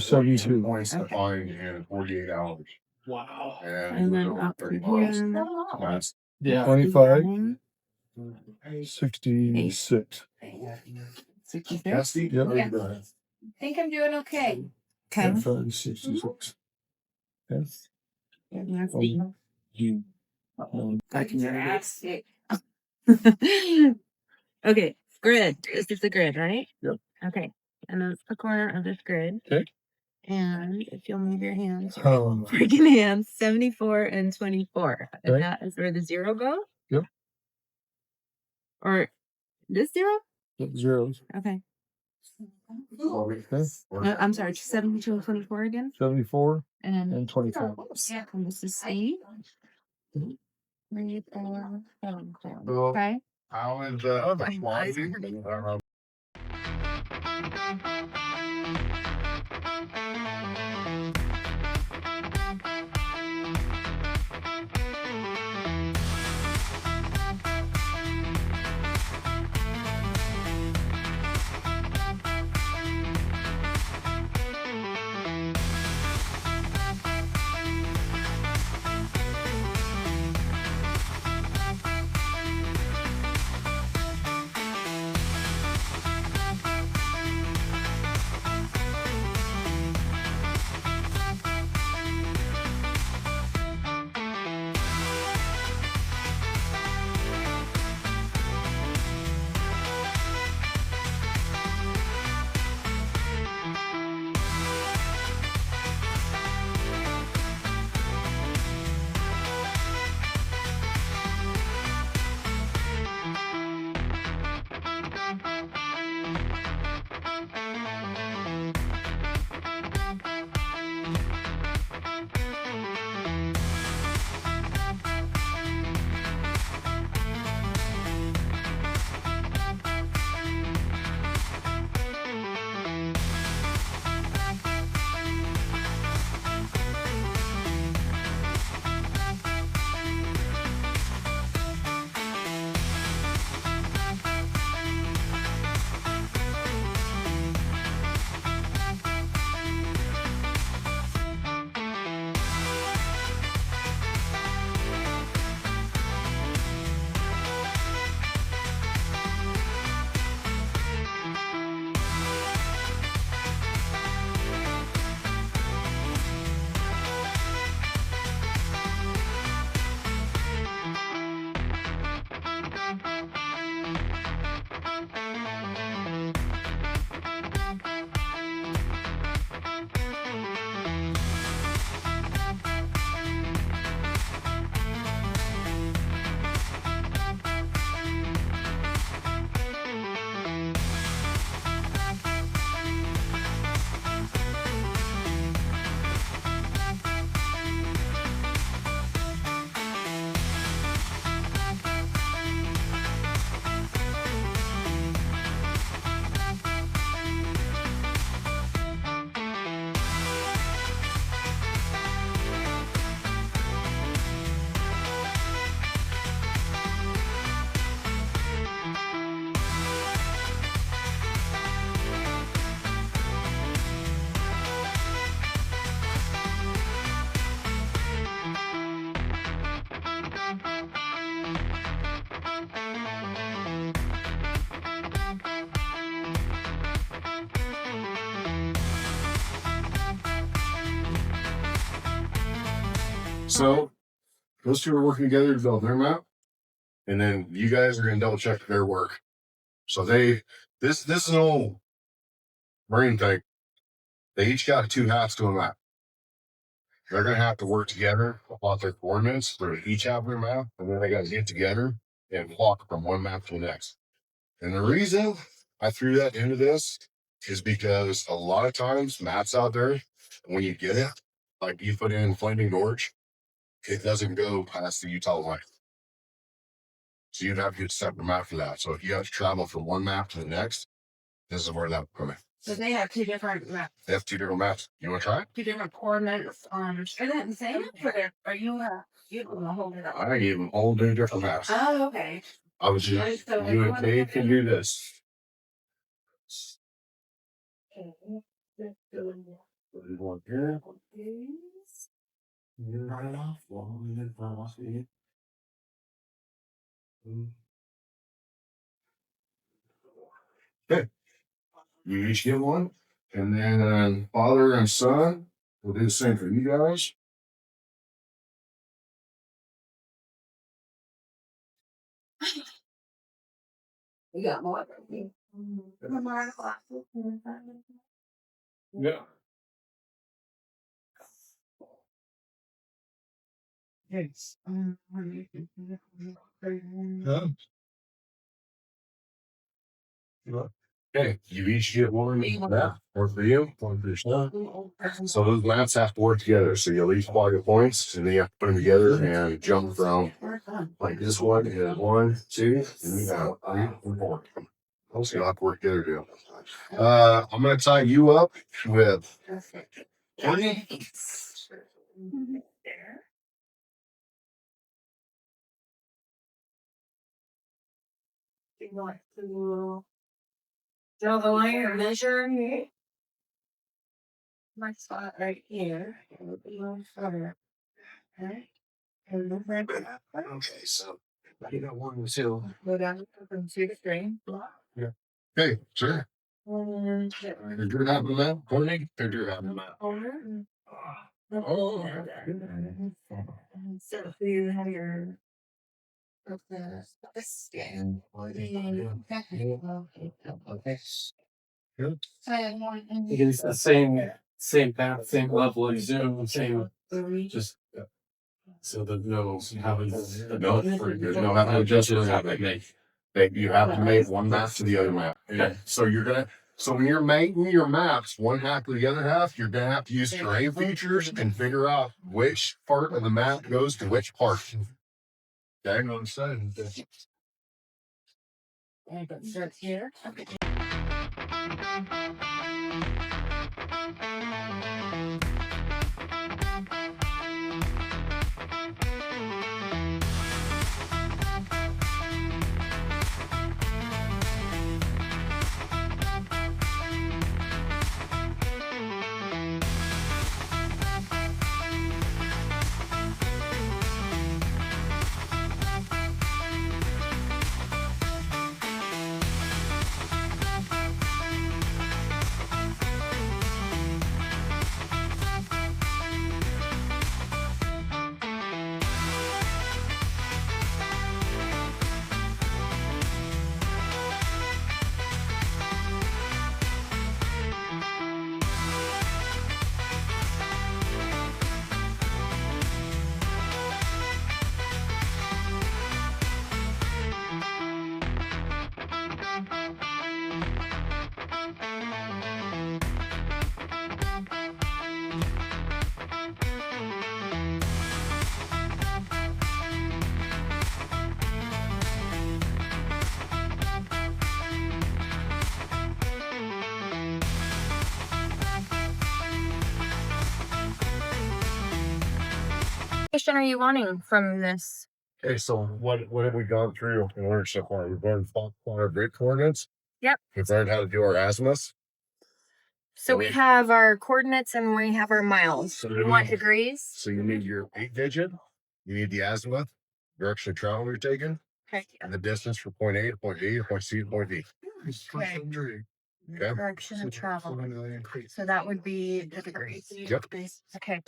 72. points to find in 48 hours. Wow. And then over up to 30 miles. here. That's Yeah. 25, 9, 66. 66. nasty. Yep. I think I'm doing okay. Okay. 66. Yes. That's D. G. Fantastic. Okay, grid. This is the grid, right? Yep. Okay. and that's the corner of this grid. Okay. And if you'll move your hands, your Oh, freaking hands, 74 and 24. And Okay. that is where the 0 goes? Yep. Or this 0? zeros. Okay. Okay. I'm sorry, 72 and 24 again? 74 And and 24. yeah, and this is 8. 3, 4, 7, 4. So, Okay. how is Oh, my eyes are hurting. So those two are working together to build their map, and then you guys are gonna double check their work. So this is an old marine thing. They each got 2 hats to a map. They're gonna have to work together about their coordinates. They each have their map, and then they gotta get together and walk from one map to the next. And the reason I threw that into this is because a lot of times maps out there, when you get it, like you put in Flaming Gorge, it doesn't go past the Utah line. So you'd have to get a separate map for that. So if you have to travel from one map to the next, this is where that would come in. So they have 2 different maps, They have 2 different maps. You want to try it? 2 different coordinates. Are they the same? Are you hold it up? I gave them all 2 different maps. Oh, okay. I was just, you and Dave can do this. One here. Okay. You each get one, and then father and son will do the same for you guys. We got more. Yeah. Yes. Okay, you each get one map, one for you, one for yourself. So those maps have to work together. So you'll each log your points, and then you have to put them together and jump from like this one is 1, 2, and you got 3 and 4. Those you'll have to work together too. I'm gonna tie you up with 20. You want to draw the line or measure my spot right here. Okay. Okay, so you got 1 and 2. Go down from 2 to 3. Yeah. Okay, sure. And Figure it out the map. Courtney, figure it out the map. Oh, so you have your this Good. It's the same path, same level of zoom, same just so the nose having No, pretty good. No, have to adjust your map. You have to make one map to the other map. Okay. So when you're making your maps, one half to the other half, you're gonna have to use terrain features and figure out which part of the map goes to which part. Okay, on the side. and it starts here. Are you wanting from this? Okay, so what have we gone through in order so far? We've learned our grid coordinates. Yep. We've learned how to do our azimuths. So we have our coordinates and we have our miles. So We want degrees. So you need your 8-digit, you need the azimuth, direction of travel you're taking, Okay. and the distance from point A to point B to point C to point D. Okay. Okay. Direction of travel. So that would be the degrees. Yep. Okay.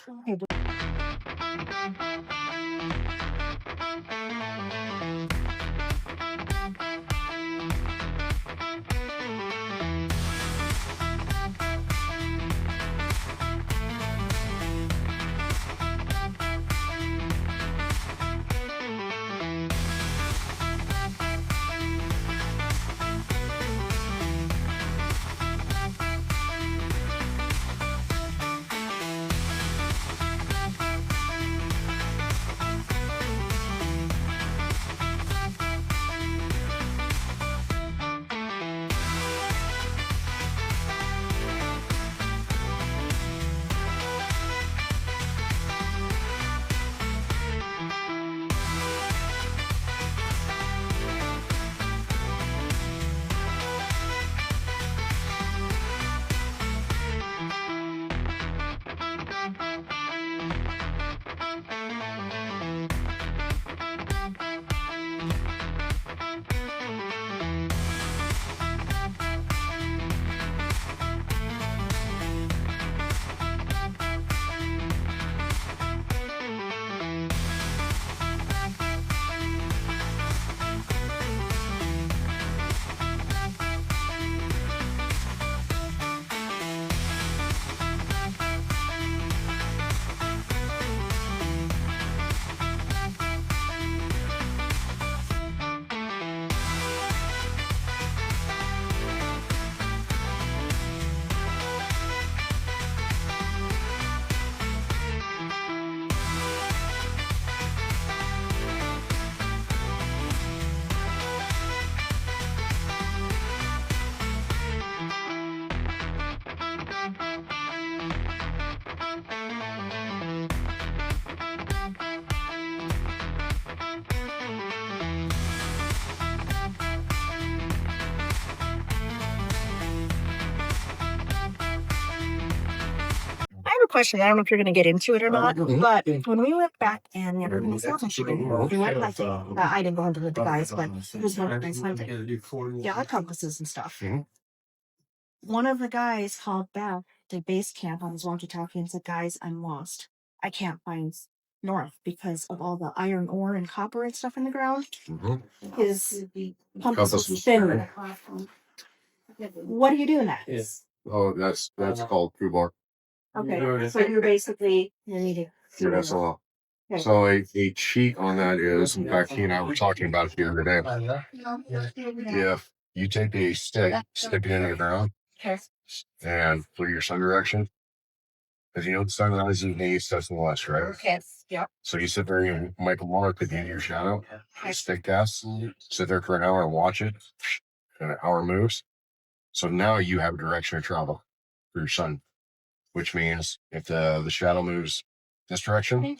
question. I don't know if you're going to get into it or not, but when we went back and we went hunting, I didn't go hunting with the guys, but it was one of the guys hunting. Yeah, compasses and stuff. One of the guys called back to base camp on his walkie-talkie and said, "Guys, I'm lost. I can't find north because of all the iron ore and copper and stuff in the ground." His compass was thin. What do you do in that? Oh, that's called Kubar. Okay, so you're basically you need to. That's all. Okay. So a cheat on that is, in fact, he and I were talking about it the other day. If you take a stick, stick it into the ground, and for your sun direction, because you know the sun rises in the east, that's in the west, right? Yep. So you sit there and make a mark at the end of your shadow, stick cast, sit there for an hour and watch it, and an hour moves. So now you have a direction of travel for your sun, which means if the shadow moves this direction,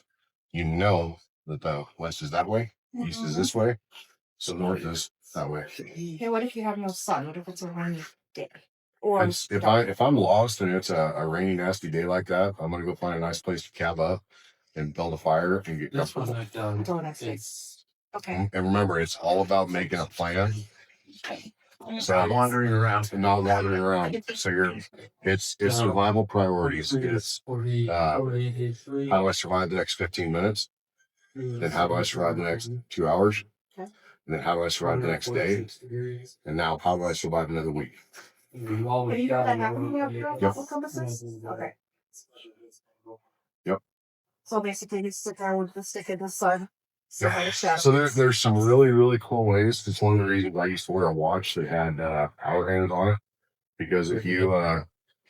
you know that the west is that way, east is this way, so north is that way. Hey, what if you have no sun? What if it's a rainy day? Or if I'm lost and it's a rainy, nasty day like that, I'm gonna go find a nice place to cab up and build a fire and get comfortable. Okay. And remember, it's all about making a plan. So Not wandering around. Not wandering around. So it's survival priorities. It's how do I survive the next 15 minutes? Then how do I survive the next 2 hours? And then how do I survive the next day? And now how do I survive another week? Have you got that happening with compasses? Okay. Yep. So basically you sit there with the stick in the sun. So there's some really, really cool ways. It's one of the reasons I used to wear a watch that had hour hands on it. Because if you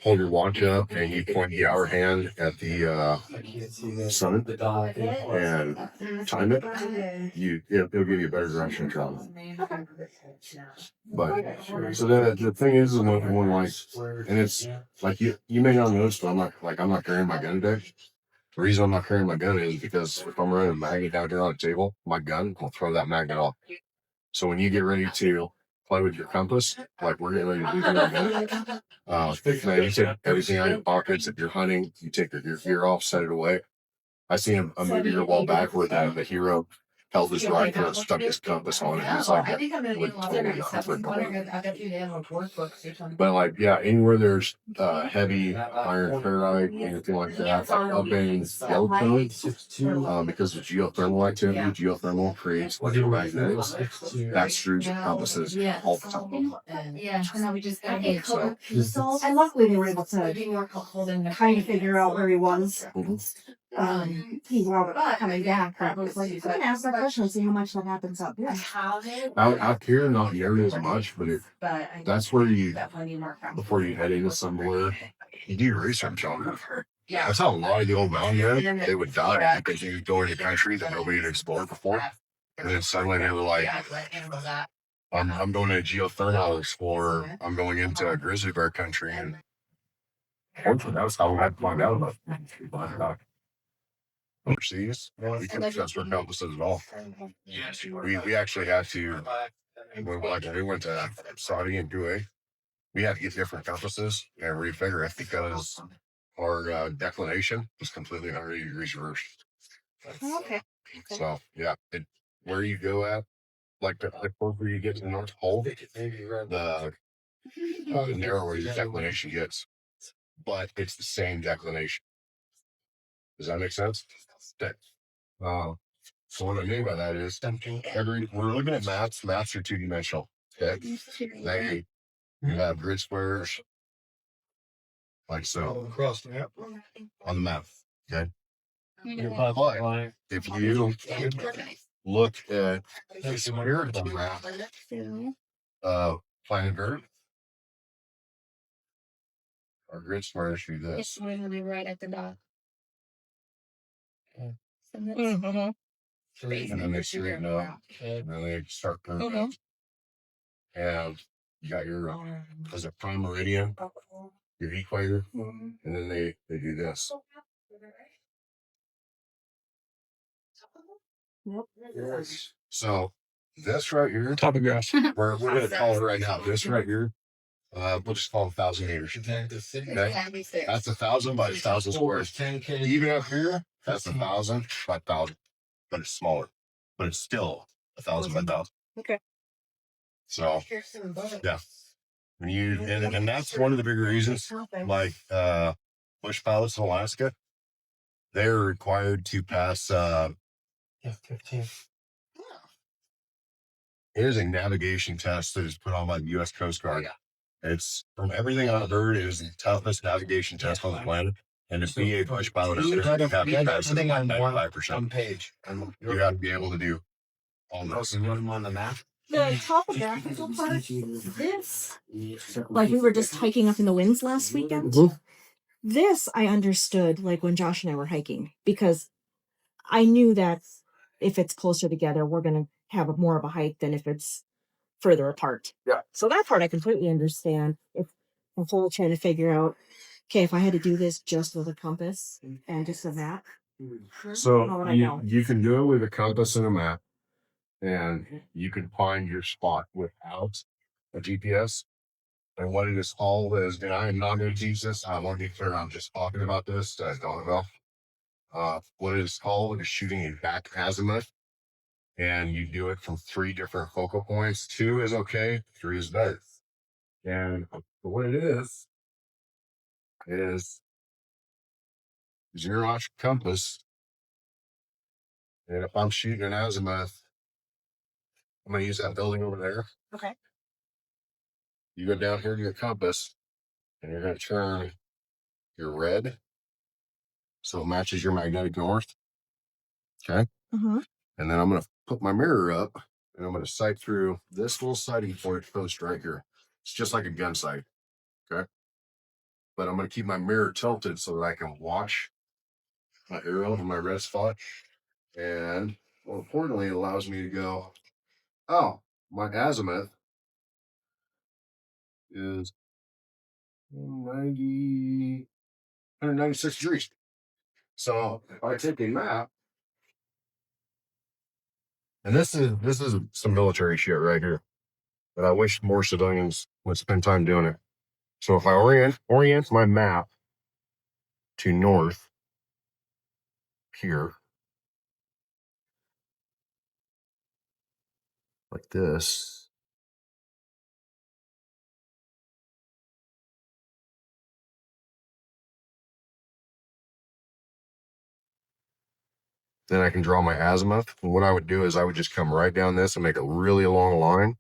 hold your watch up and you point the hour hand at the sun and time it, it'll give you a better direction of travel. But so the thing is when like, and it's like you may not notice, but I'm not carrying my gun today. The reason I'm not carrying my gun is because if I'm running a magnet down here on the table, my gun will throw that magnet off. So when you get ready to play with your compass, like we're getting ready to do here in a minute, man, you take everything out of your pockets. If you're hunting, you take your gear off, set it away. I seen a movie a while back where the hero held his rifle and stuck his compass on it. It's like but like, yeah, anywhere there's heavy iron ferrite, anything like that, like up in Yellowstone, because of geothermal activity, geothermal creates electromagnetics. That screws your compasses all the time. And luckily they were able to kind of figure out where he was. He wound up coming back. I was like, I'm gonna ask that question and see how much that happens out there. Out here, not nearly as much, but that's where before you head into somewhere, you do your research on it. Yeah, that's how a lot of the old mountain men, they would die because you go into country that nobody had explored before, and then suddenly they were like, I'm going to geothermal explorer. I'm going into a grizzly bear country, and fortunately, that was how I had to find out about it. Overseas, we couldn't transfer compasses at all. We actually had to, when we went to Saudi and Kuwait, we had to get different compasses and refigure it because our declination was completely 180 degrees reversed. Okay. So yeah, where you go at, like the closer you get to the North Pole, the narrower your declination gets, but it's the same declination. Does that make sense? So what I mean by that is, we're looking at maps. Maps are two-dimensional. Okay, you have grid squares, like so, Across the map. on the map. Okay, but if you look at the spherical map of planet Earth, our grid squares do this. It's literally right at the dot. Mm-hmm. And then they straighten up, and then they start curving. And you got your as a prime meridian, your equator, and then they do this. So this right here, Topograph. we're gonna call it right now. This right here, We'll just call it 1,000 meters. Okay? That's 1,000 by 1,000 squares. Even up here, that's 1,000 by 1,000, but it's smaller. But it's still 1,000 by 1,000. Okay. So yeah, when you and that's one of the big reasons. Like bush pilots in Alaska, they're required to pass. Here's a navigation test that is put on by the U.S. Coast Guard. It's from everything I've heard, it is the toughest navigation test on the planet. And to be a bush pilot, you have to pass it on 95%. Page. You have to be able to do all this. You want them on the map? The topographical part, this, like we were just hiking up in the winds last weekend. This I understood, like when Josh and I were hiking, because I knew that if it's closer together, we're going to have more of a hike than if it's further apart. Yeah. So that part I completely understand. If I'm fully trying to figure out, okay, if I had to do this just with a compass and just a map. how So would I know? you can do it with a compass and a map, and you can find your spot without a GPS. And what it is called is, and I am not going to teach this. I want to be clear. I'm just talking about this. I don't know. What it is called is shooting a back azimuth, and you do it from 3 different focal points. 2 is okay. 3 is better. And what it is zero-off compass. And if I'm shooting an azimuth, I'm going to use that building over there. Okay. You go down here to your compass, and you're going to turn your red so it matches your magnetic north. Okay. Mm-hmm. And then I'm going to put my mirror up, and I'm going to sight through this little sighting point post right here. It's just like a gun sight. Okay. But I'm going to keep my mirror tilted so that I can watch my arrow in my red spot. And more importantly, it allows me to go, oh, my azimuth is 196 degrees. So if I take a map, and this is some military shit right here, but I wish more civilians would spend time doing it. So if I orient my map to north here, like this, then I can draw my azimuth. And what I would do is I would just come right down this and make a really long line.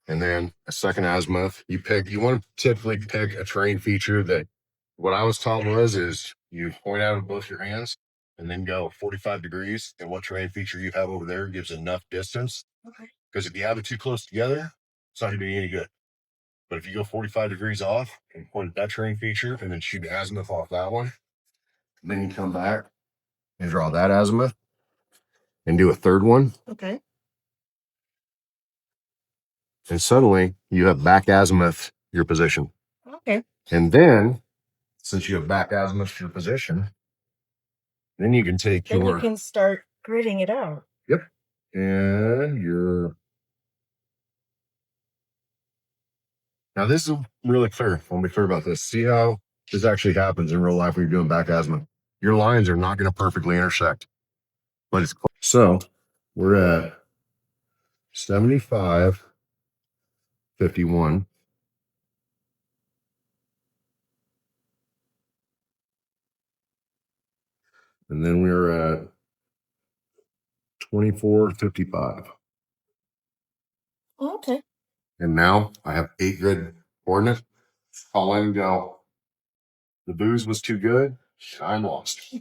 And then a second azimuth. You want to typically pick a terrain feature that what I was taught is you point out with both your hands and then go 45 degrees. And what terrain feature you have over there gives enough distance. Okay. Because if you have it too close together, it's not going to be any good. But if you go 45 degrees off and point at that terrain feature and then shoot azimuth off that one, then you come back and draw that azimuth and do a third one. Okay. And suddenly you have back azimuth your position. Okay. And then, since you have back azimuth your position, then you can take Then your you can start gridding it out. Yep. And your now this is really clear. I want to be clear about this. See how this actually happens in real life when you're doing back azimuth. Your lines are not going to perfectly intersect. But it's so we're at 75, 51. And then we're at 24.55. Oh, okay. And now I have 8 grid coordinates. Call in and go. The booze was too good. I'm lost.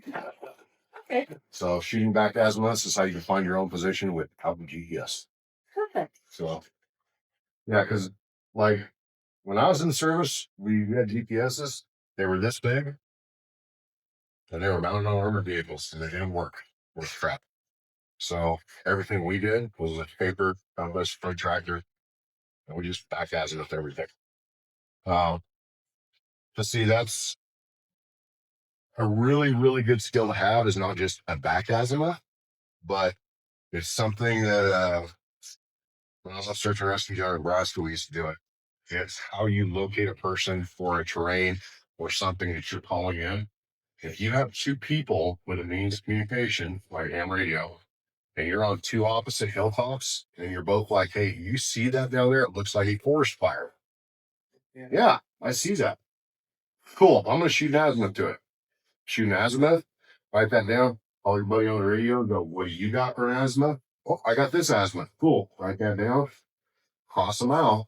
Okay. So shooting back azimuth is how you can find your own position without the GPS. Perfect. So yeah, because like when I was in the service, we had GPSs. They were this big, and they were mounted on armored vehicles, and they didn't work. It was crap. So everything we did was with paper, compass, protractor, and we just back azimuth everything. But see, that's a really, really good skill to have. Is not just a back azimuth, but it's something that when I was on search and rescue down in Nebraska, we used to do it. It's how you locate a person for a terrain or something that you're calling in. If you have two people with a means of communication, like ham radio, and you're on two opposite hilltops, and you're both like, hey, you see that down there? It looks like a forest fire. Yeah, I see that. Cool. I'm going to shoot an azimuth to it. Shoot an azimuth, write that down, call your buddy on the radio, go, what do you got for an azimuth? Oh, I got this azimuth. Cool. Write that down, cross them out,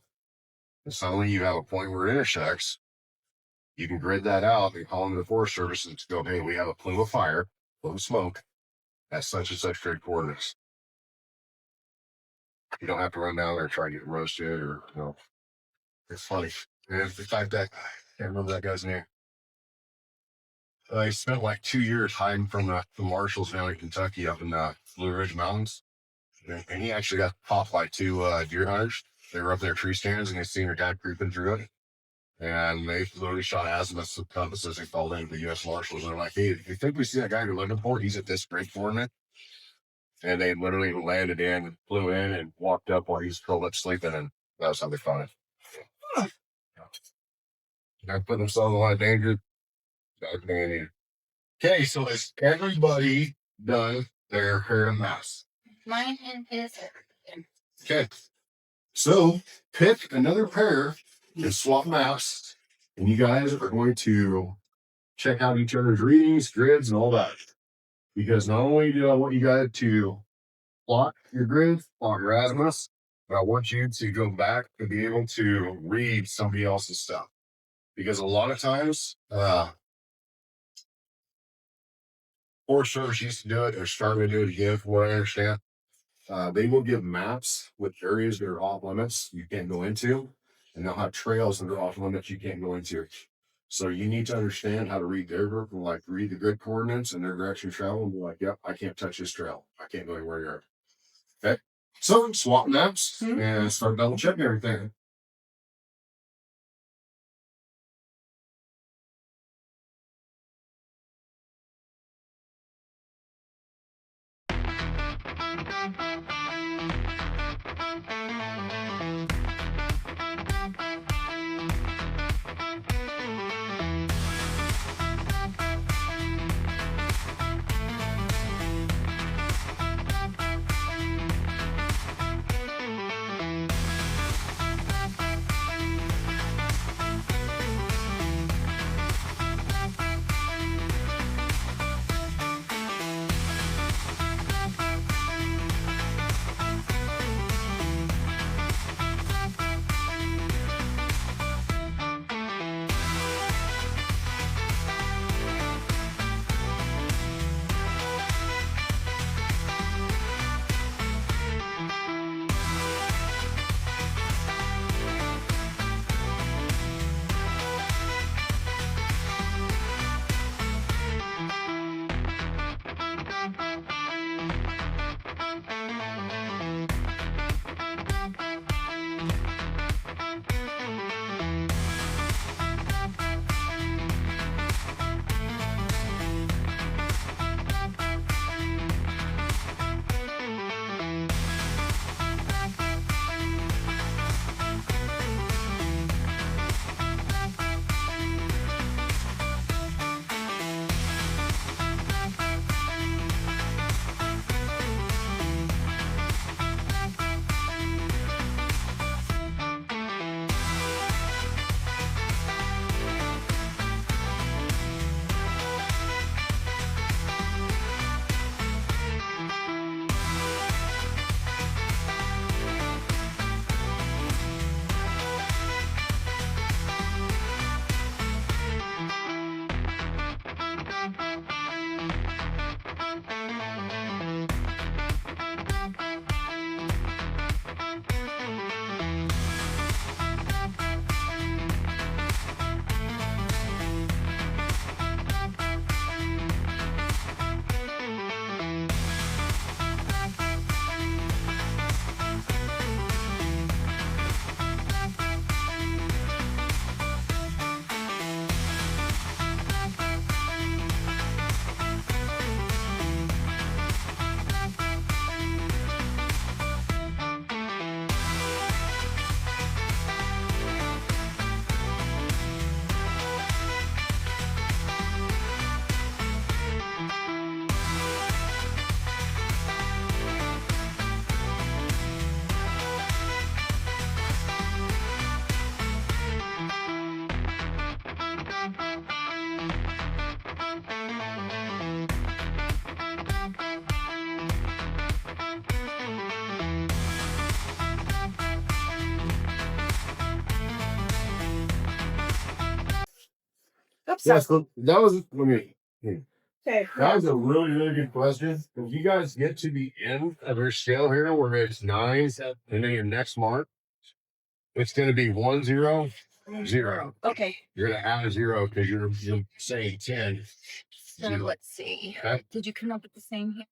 and suddenly you have a point where it intersects. You can grid that out and call into the Forest Service and go, hey, we have a plume of fire, plume of smoke, at such and such great coordinates. You don't have to run down there and try to get roasted or, it's funny. And in fact, that, I can't remember that guy's name. I spent like 2 years hiding from the marshals down in Kentucky up in the Blue Ridge Mountains. And he actually got popped by two deer hunters. They were up there tree stands and they seen their dad creeping through it. And they literally shot azimuths with compasses and called in the U.S. Marshals. And they're like, hey, if you think we see that guy you're looking for, he's at this great coordinate. And they literally landed in, flew in, and walked up while he was curled up sleeping. And that was how they found it. They're putting themselves in a lot of danger. Okay, so is everybody done their hair and mask? Mine and his. Okay. So pick another pair and swap masks, and you guys are going to check out each other's readings, grids, and all that. Because not only do I want you guys to plot your grids, plot your azimuths, but I want you to go back and be able to read somebody else's stuff. Because a lot of times, Forest Service used to do it, they're starting to do it again, from what I understand. They will give maps with areas that are off limits you can't go into, and they'll have trails that are off limits you can't go into. So you need to understand how to read their group and like read the grid coordinates and their direction of travel and be like, yep, I can't touch this trail. I can't go anywhere near it. Okay. So swap maps and start double checking everything. Yeah, so that was Okay. that was a really, really good question. If you guys get to the end of your scale here where it's 9 and then your next mark, it's gonna be 1 0 0. Okay. You're gonna add a 0 because you're saying 10. So let's see. Okay. Did you come up with the same here?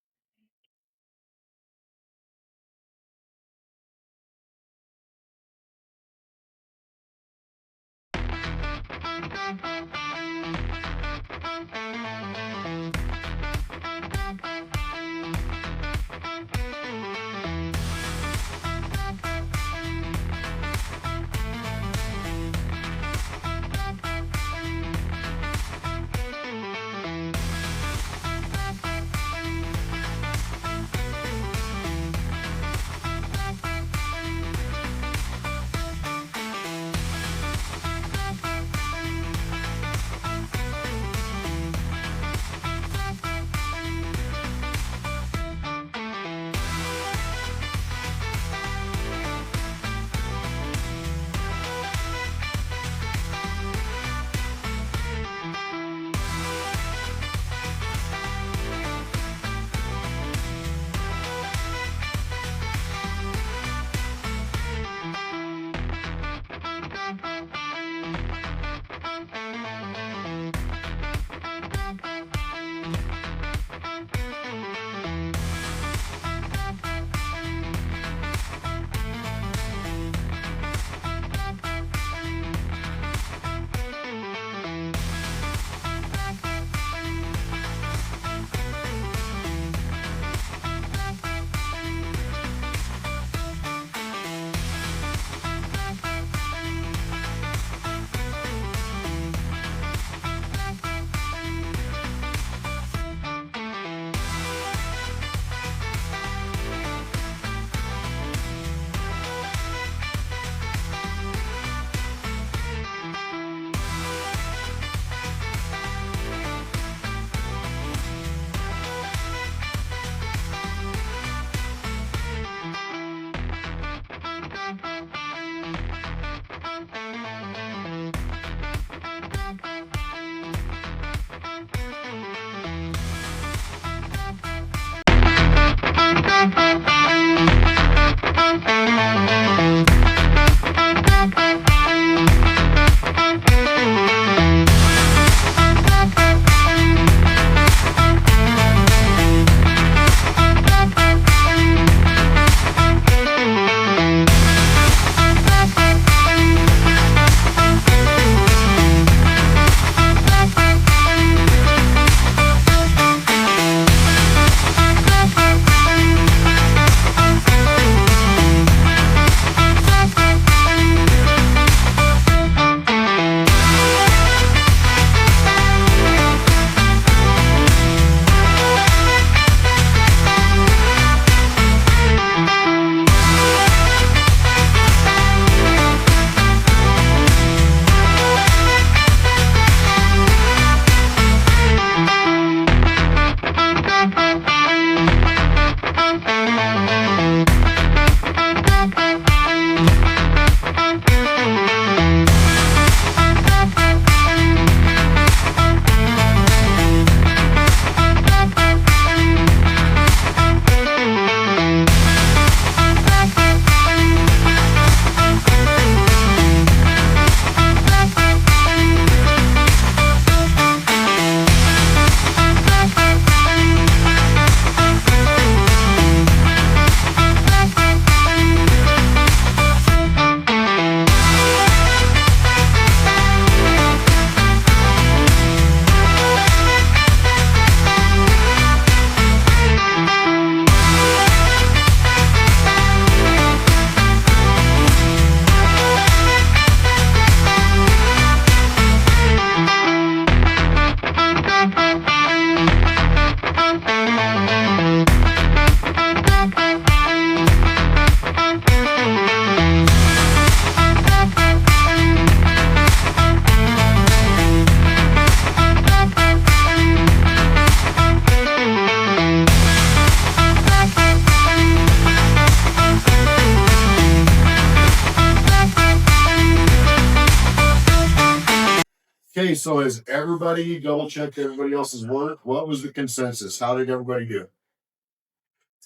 so as everybody double checked everybody else's work, what was the consensus? How did everybody do?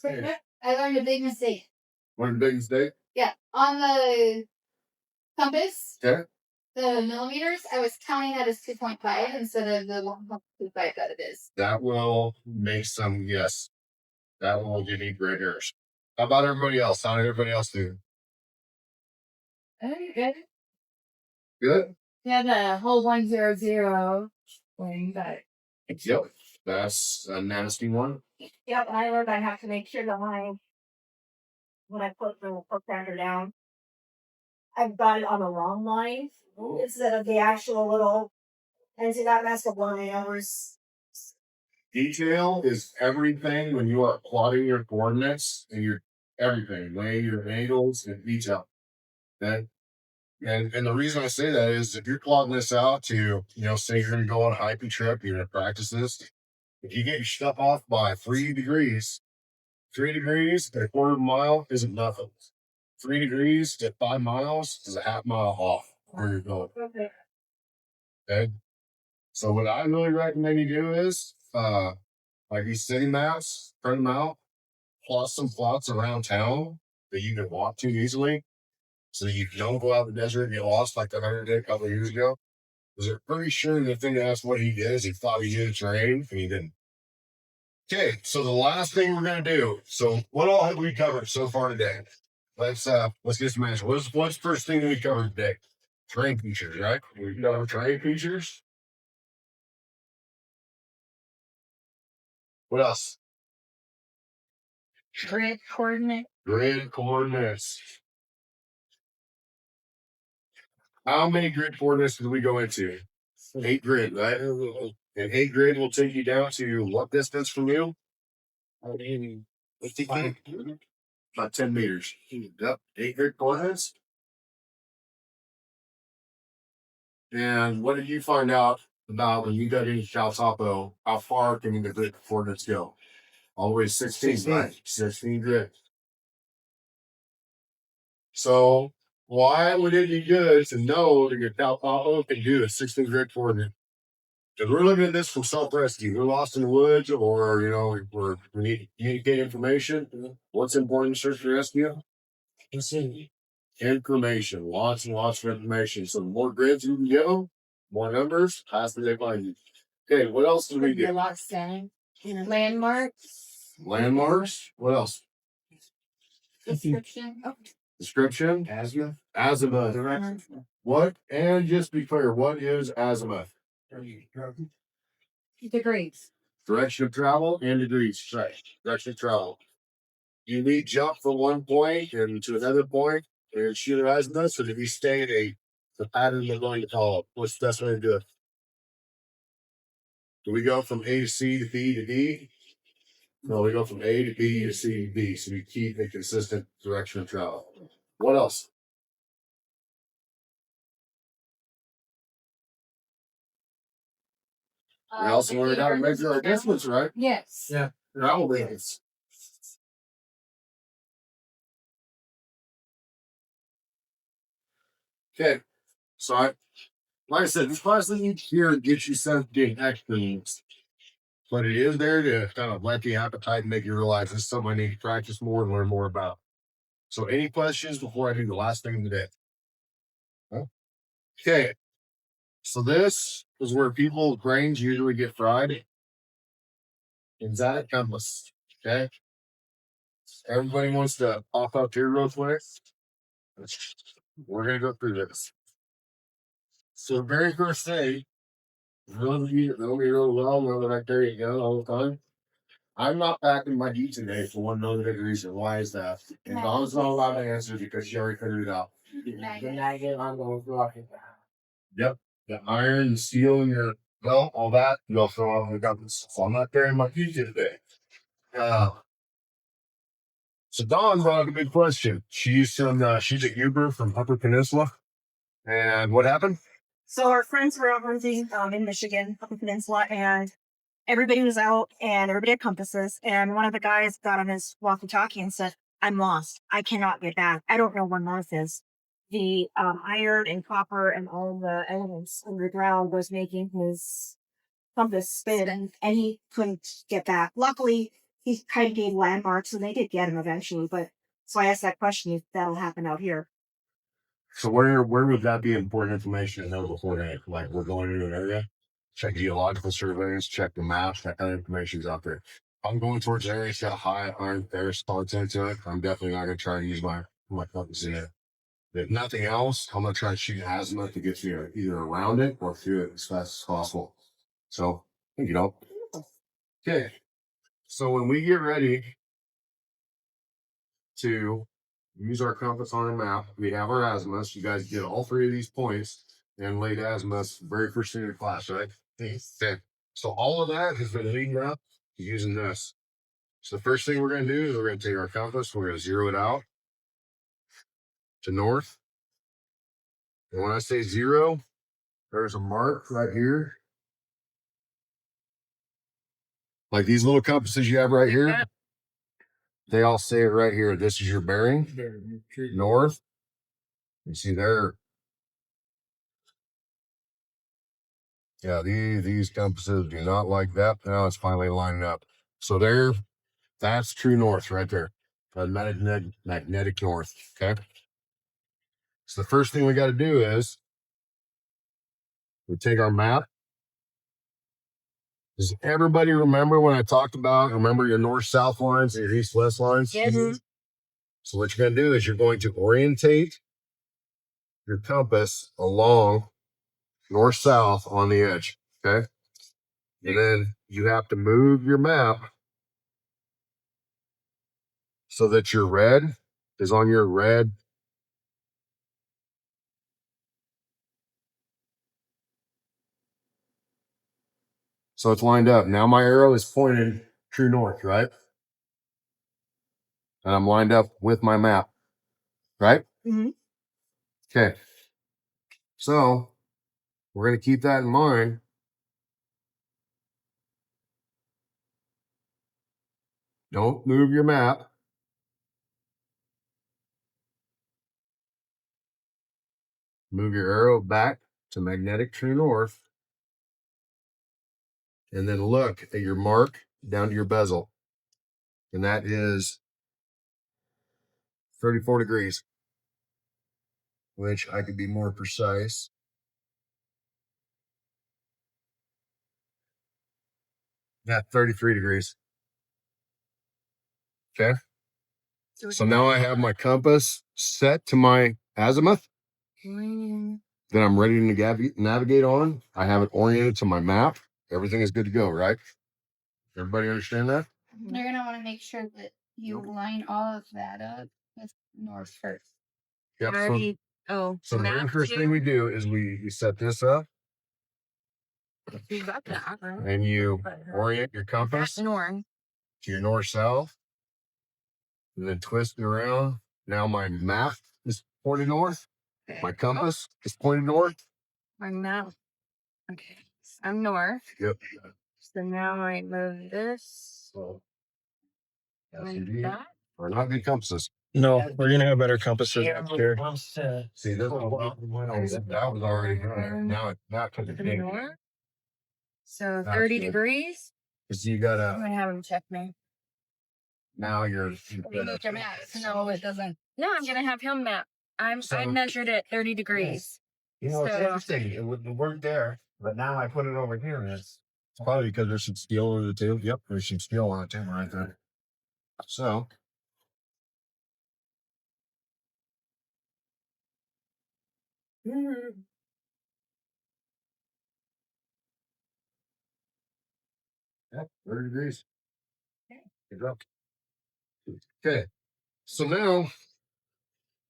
I learned a big mistake. What a big mistake? Yeah, on the compass, Okay. the millimeters, I was counting that as 2.5 instead of the 1.25 that it is. That will make some, yes. That will give you great errors. How about everybody else? How did everybody else do? Good. Good? Yeah, the whole 100 thing, but Yep. That's a nasty one. Yep, and I learned I have to make sure that when I put the protractor down, I've got it on the wrong line instead of the actual little, and so that messed up one of the hours. Detail is everything when you are plotting your coordinates and your everything, weighing your angles and detail. Okay? And the reason I say that is if you're plotting this out to, say you're going to go on a hiking trip, you're going to practice this. If you get your stuff off by 3 degrees at a quarter of a mile isn't nothing. 3 degrees at 5 miles is a half mile off where you're going. Okay. So what I really recommend you do is, like these city maps, print them out, plot some plots around town that you can walk to easily, so that you don't go out in the desert and get lost like the hunter did a couple of years ago. Because they're pretty sure the thing that's what he did is he thought he did terrain and he didn't. Okay, so the last thing we're gonna do. So what all have we covered so far today? Let's get some answers. What's the first thing that we covered today? Terrain features, right? We covered terrain features. What else? grid coordinate. Grid coordinates. How many grid coordinates did we go into? 8 grid, right? And 8 grid will take you down to what distance from you? 50 feet. About 10 meters. Yep. 8 grid coordinates. And what did you find out about when you got into Cal Topo? How far can the grid coordinates go? All the way to 16, right? 16 grid. So why would it be good to know that your Cal Topo can do a 16 grid coordinate? Because we're looking at this from self-rescue. We're lost in the woods, or we need to communicate information. What's important in search and rescue? Information. Lots and lots of information. So the more grids you can go, more numbers, faster they find you. Okay, what else do we Could be a do? lot saying. Landmarks. Landmarks. What else? Description. Oh, Description. Azimuth. What? And just be clear, what is azimuth? degrees. Direction of travel and degrees. Right. Direction of travel. You need jump from one point and to another point and shoot your azimuth, so that you stay in the pattern they're going to follow. What's the best way to do it? Do we go from A to C to B to D? No, we go from A to B to C to D. So we keep a consistent direction of travel. What else? We also learned how to measure our distance, right? Yes. Yeah. Travel distance. Okay. So like I said, this class that you hear gets you something extra. But it is there to kind of let the appetite and make you realize this is something I need to practice more and learn more about. So any questions before I do the last thing of the day? Huh? Okay. So this is where people's brains usually get fried. Exotic compass. Okay. Everybody wants to pop up here real quick. We're gonna go through this. So the very first thing, those of you that know me real well know that I carry a gun all the time. I'm not packing my heat today for one other big reason. Why is that? And Dawn's not allowed to answer because she already figured it out. Yep. The iron, the steel, and your belt, all that, you'll throw on the guns. So I'm not carrying my heat today. So Dawn brought up a good question. She's at Uber from Upper Peninsula. And what happened? So our friends were out hunting in Michigan, up the peninsula, and everybody was out and everybody had compasses. And one of the guys got on his walkie-talkie and said, "I'm lost. I cannot get back. I don't know where north is." the iron and copper and all the elements underground was making his compass spin, and he couldn't get back. Luckily, he kind of gave landmarks, and they did get him eventually. But so I asked that question if that'll happen out here. So where would that be important information to know beforehand? Like we're going into an area, check geological surveys, check the maps, that kind of information's out there. If I'm going towards areas that high iron ferrous content to it, I'm definitely not gonna try to use my compass in it. If nothing else, I'm gonna try to shoot azimuth to get you either around it or through it as fast as possible. So you know. Okay. So when we get ready to use our compass on our map, we have our azimuths. You guys get all three of these points and laid azimuths very first thing in class, right? Okay. So all of that has been leading up to using this. So the first thing we're going to do is we're going to take our compass, we're going to zero it out to north. And when I say zero, there's a mark right here. Like these little compasses you have right here. They all say it right here. This is your bearing, north. You see there. Yeah, these compasses do not like that. Now it's finally lining up. So that's true north right there. Magnetic north. Okay. So the first thing we got to do is we take our map. Does everybody remember when I talked about remember your north-south lines and your east-west lines? Yes. So what you're going to do is you're going to orientate your compass along north-south on the edge. Okay. And then you have to move your map so that your red is on your red. So it's lined up. Now my arrow is pointed true north, right? And I'm lined up with my map, right? Mm-hmm. Okay. So we're going to keep that in mind. Don't move your map. Move your arrow back to magnetic true north. And then look at your mark down to your bezel. And that is 34 degrees, which I could be more precise. Yeah, 33 degrees. Okay. So now I have my compass set to my azimuth that I'm ready to navigate on. I have it oriented to my map. Everything is good to go, right? Everybody understand that? You're gonna want to make sure that you line all of that up with north first. Yep. Oh, So the very first thing we do is we set this up you got that, right? and you orient your compass North. to your north-south and then twist it around. Now my map is pointed north. My compass is pointed north. My map. Okay. I'm north. Yep. So now I move this. So Like that. are not good compasses. No, we're gonna have better compasses next year. See, this that was already now it took a ding. North. So That's 30 good. degrees. Because you I'm gotta gonna have him check me. now you're Remove your map. No, it doesn't. No, I'm gonna have him map. I So- measured it 30 degrees. You know, it's So- interesting. It weren't there, but now I put it over here, and it's probably because there's some steel over the table. Yep, there's some steel on the table right there. So yeah, 30 degrees. Good job. Okay. So now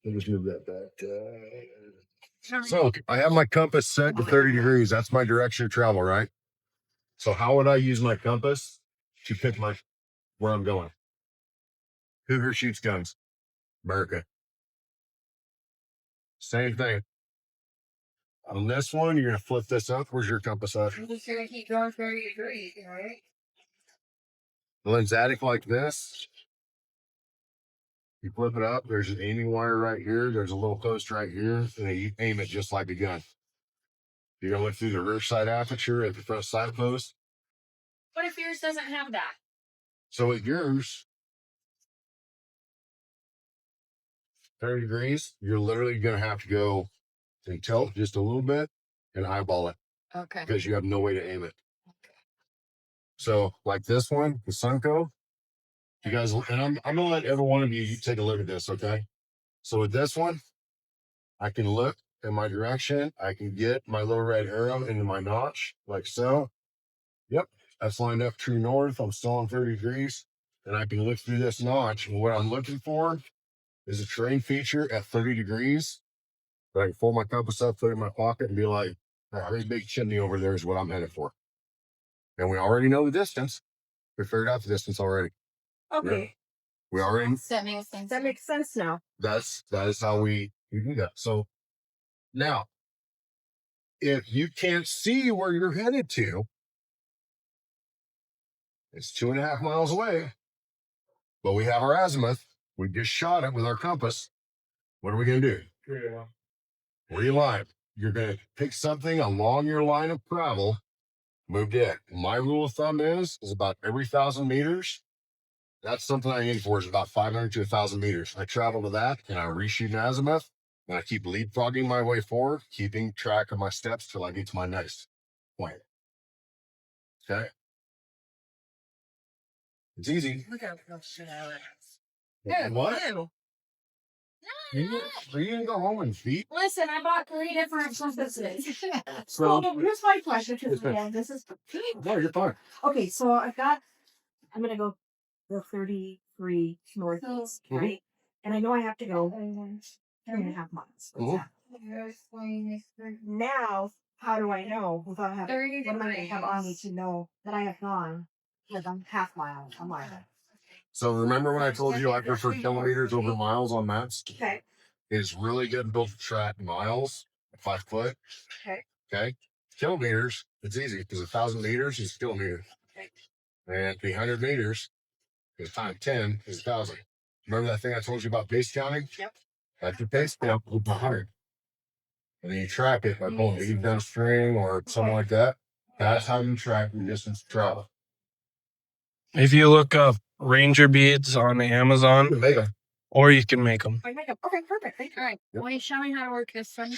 let me just move that back. So I have my compass set to 30 degrees. That's my direction of travel, right? So how would I use my compass to pick where I'm going? Who here shoots guns? America. Same thing. On this one, you're gonna flip this up. Where's your compass at? I'm just gonna keep going 30 degrees, right? Lensatic like this. You flip it up. There's an aiming wire right here. There's a little post right here, and then you aim it just like a gun. You're gonna look through the rear side aperture at the front side post. What if yours doesn't have that? So with yours, 30 degrees, you're literally gonna have to go and tilt just a little bit and eyeball it Okay. because you have no way to aim it. So like this one, the Sunco, you guys, and I'm gonna let every one of you take a look at this, okay? So with this one, I can look in my direction. I can get my little red arrow into my notch, like so. Yep, that's lined up true north. I'm still on 30 degrees, and I can look through this notch. And what I'm looking for is a terrain feature at 30 degrees. But I can fold my compass up, put it in my pocket, and be like, that great big chimney over there is what I'm headed for. And we already know the distance. We figured out the distance already. Okay, We already, That makes sense. that makes sense now. that is how we do that. So now, if you can't see where you're headed to, it's 2.5 miles away, but we have our azimuth. We just shot it with our compass. What are we going to do? Realign. You're going to pick something along your line of travel, move it. My rule of thumb is about every 1,000 meters. That's something I aim for is about 500 to 1,000 meters. I travel to that and I reshoot an azimuth and I keep leapfrogging my way forward, keeping track of my steps till I get to my next point. Okay. It's easy. Look at the shit out of it. What? Ew. You can go home and feed. Listen, I bought 3 different compasses. So here's my question, because again, this is No, you're fine. okay. So I'm gonna go the 33 northeast, right? And I know I have to go 3.5 miles. Mhm. Now, how do I know without having 30 what am I gonna have on me to know that I have gone? Like I'm half mile, a mile. So remember when I told you I prefer kilometers over miles on maps? Okay. It's really good built to track miles, 5 foot. Okay. Okay. Kilometers, it's easy because 1,000 meters is kilometers. Okay. And 300 meters is times 10 is 1,000. Remember that thing I told you about base counting? Yep. That's your base count with 100. And then you track it by pulling a down string or something like that. That's how you track the distance to travel. If you look up ranger beads on You Amazon, can make them. or you can make them. My makeup. Okay, perfect. Thank you. All right. Yep. Well, you show me how to work this one.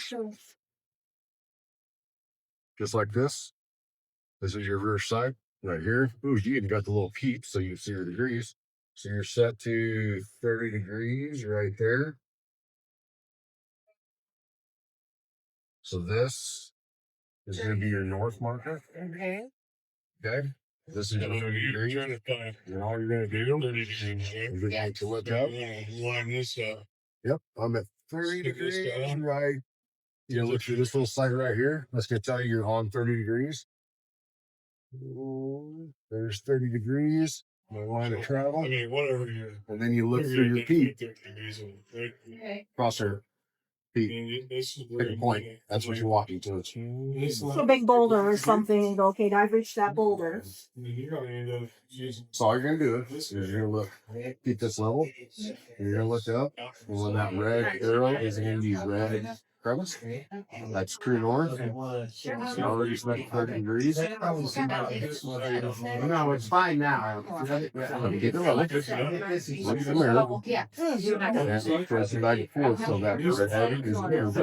Just like this. This is your rear sight right here. Ooh, you even got the little peep so you can see your degrees. So you're set to 30 degrees right there. So this is going to be your north marker. Okay. Okay. This is your 30 degrees. And all you're going to do 30 degrees. is you're going to look up. Line this up. Yep. I'm at 30 Stick this degrees. down. Right. You know, look through this little sight right here. That's going to tell you you're on 30 degrees. Ooh, there's 30 degrees. My line of travel. I mean, whatever you. And then you look through your peep. Okay. Crosshair. Peep. Pick a point. That's what you're walking to. So big boulder or something. You go, okay, I've reached that boulder. So all you're gonna do is you're gonna look, keep this level. You're gonna look up, and when that red arrow is in the red crevice, that's true north. You already spent 30 degrees. No, it's fine now. Get the level. Look at the mirror. Yeah. And press it back and forth so that red head is there. And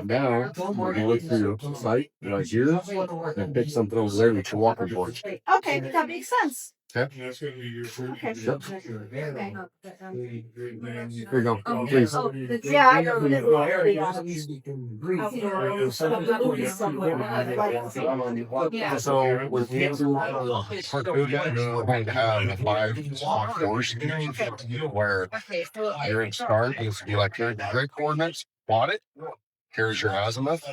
now, you look through the sight right here and pick something over there that you're walking towards. Okay, that makes sense. Okay. That's going to be your first. Okay. Yep. Here you go. Oh, Please. Oh, yeah, I know that Yeah. So with Harpoon, we're going to have a 5-spot course where Okay. So you're in start. It's be like your grid coordinates, plot it, Here's your azimuth.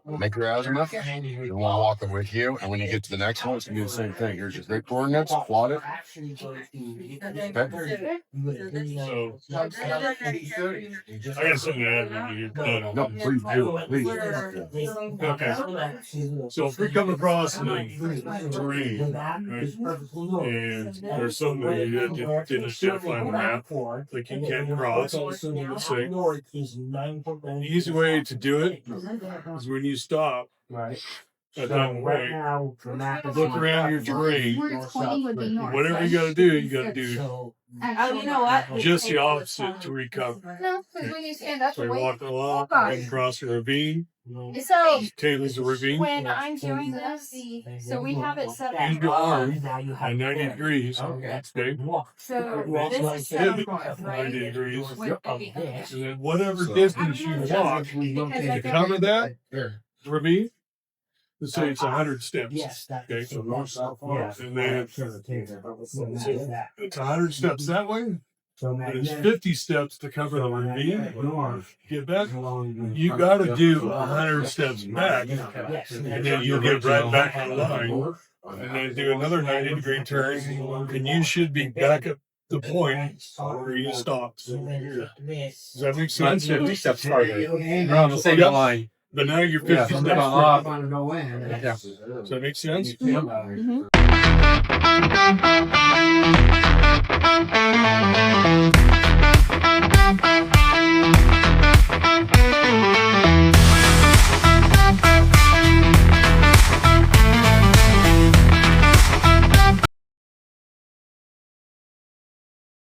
Make your azimuth. And we'll walk it with you. And when you get to the next one, it's going to do the same thing. Here's your grid coordinates. Plot it. Okay. So I got something to add when you're done. No, please do. Please. Okay. So if we come across the terrain, right, and there's something that you didn't identify on the map, like you can't cross, let's say, the easy way to do it is when you stop at that point, look around your terrain. Whatever you got to do, you got to do Oh, you know what? just the opposite to recover. No, because when you stand up, So you wait. walk along and cross a ravine. So Taylor's a ravine. when I'm doing this, so we have it set Use up. your arm at 90 degrees. Okay. So this is set Pivot up, at right? 90 degrees. With And then whatever distance you walk to cover that ravine, let's say it's 100 steps. Okay, so north, south, and then it's 100 steps that way. But it's 50 steps to cover the ravine. Get back. You got to do 100 steps back, and then you'll get right back in line. And then do another 90-degree turn, and you should be back at the point where you stopped. Does that make sense? 50 steps farther. You're on the same Yep. line. But now you're 50 steps Yeah. further. Yeah. Does that make sense? Mhm.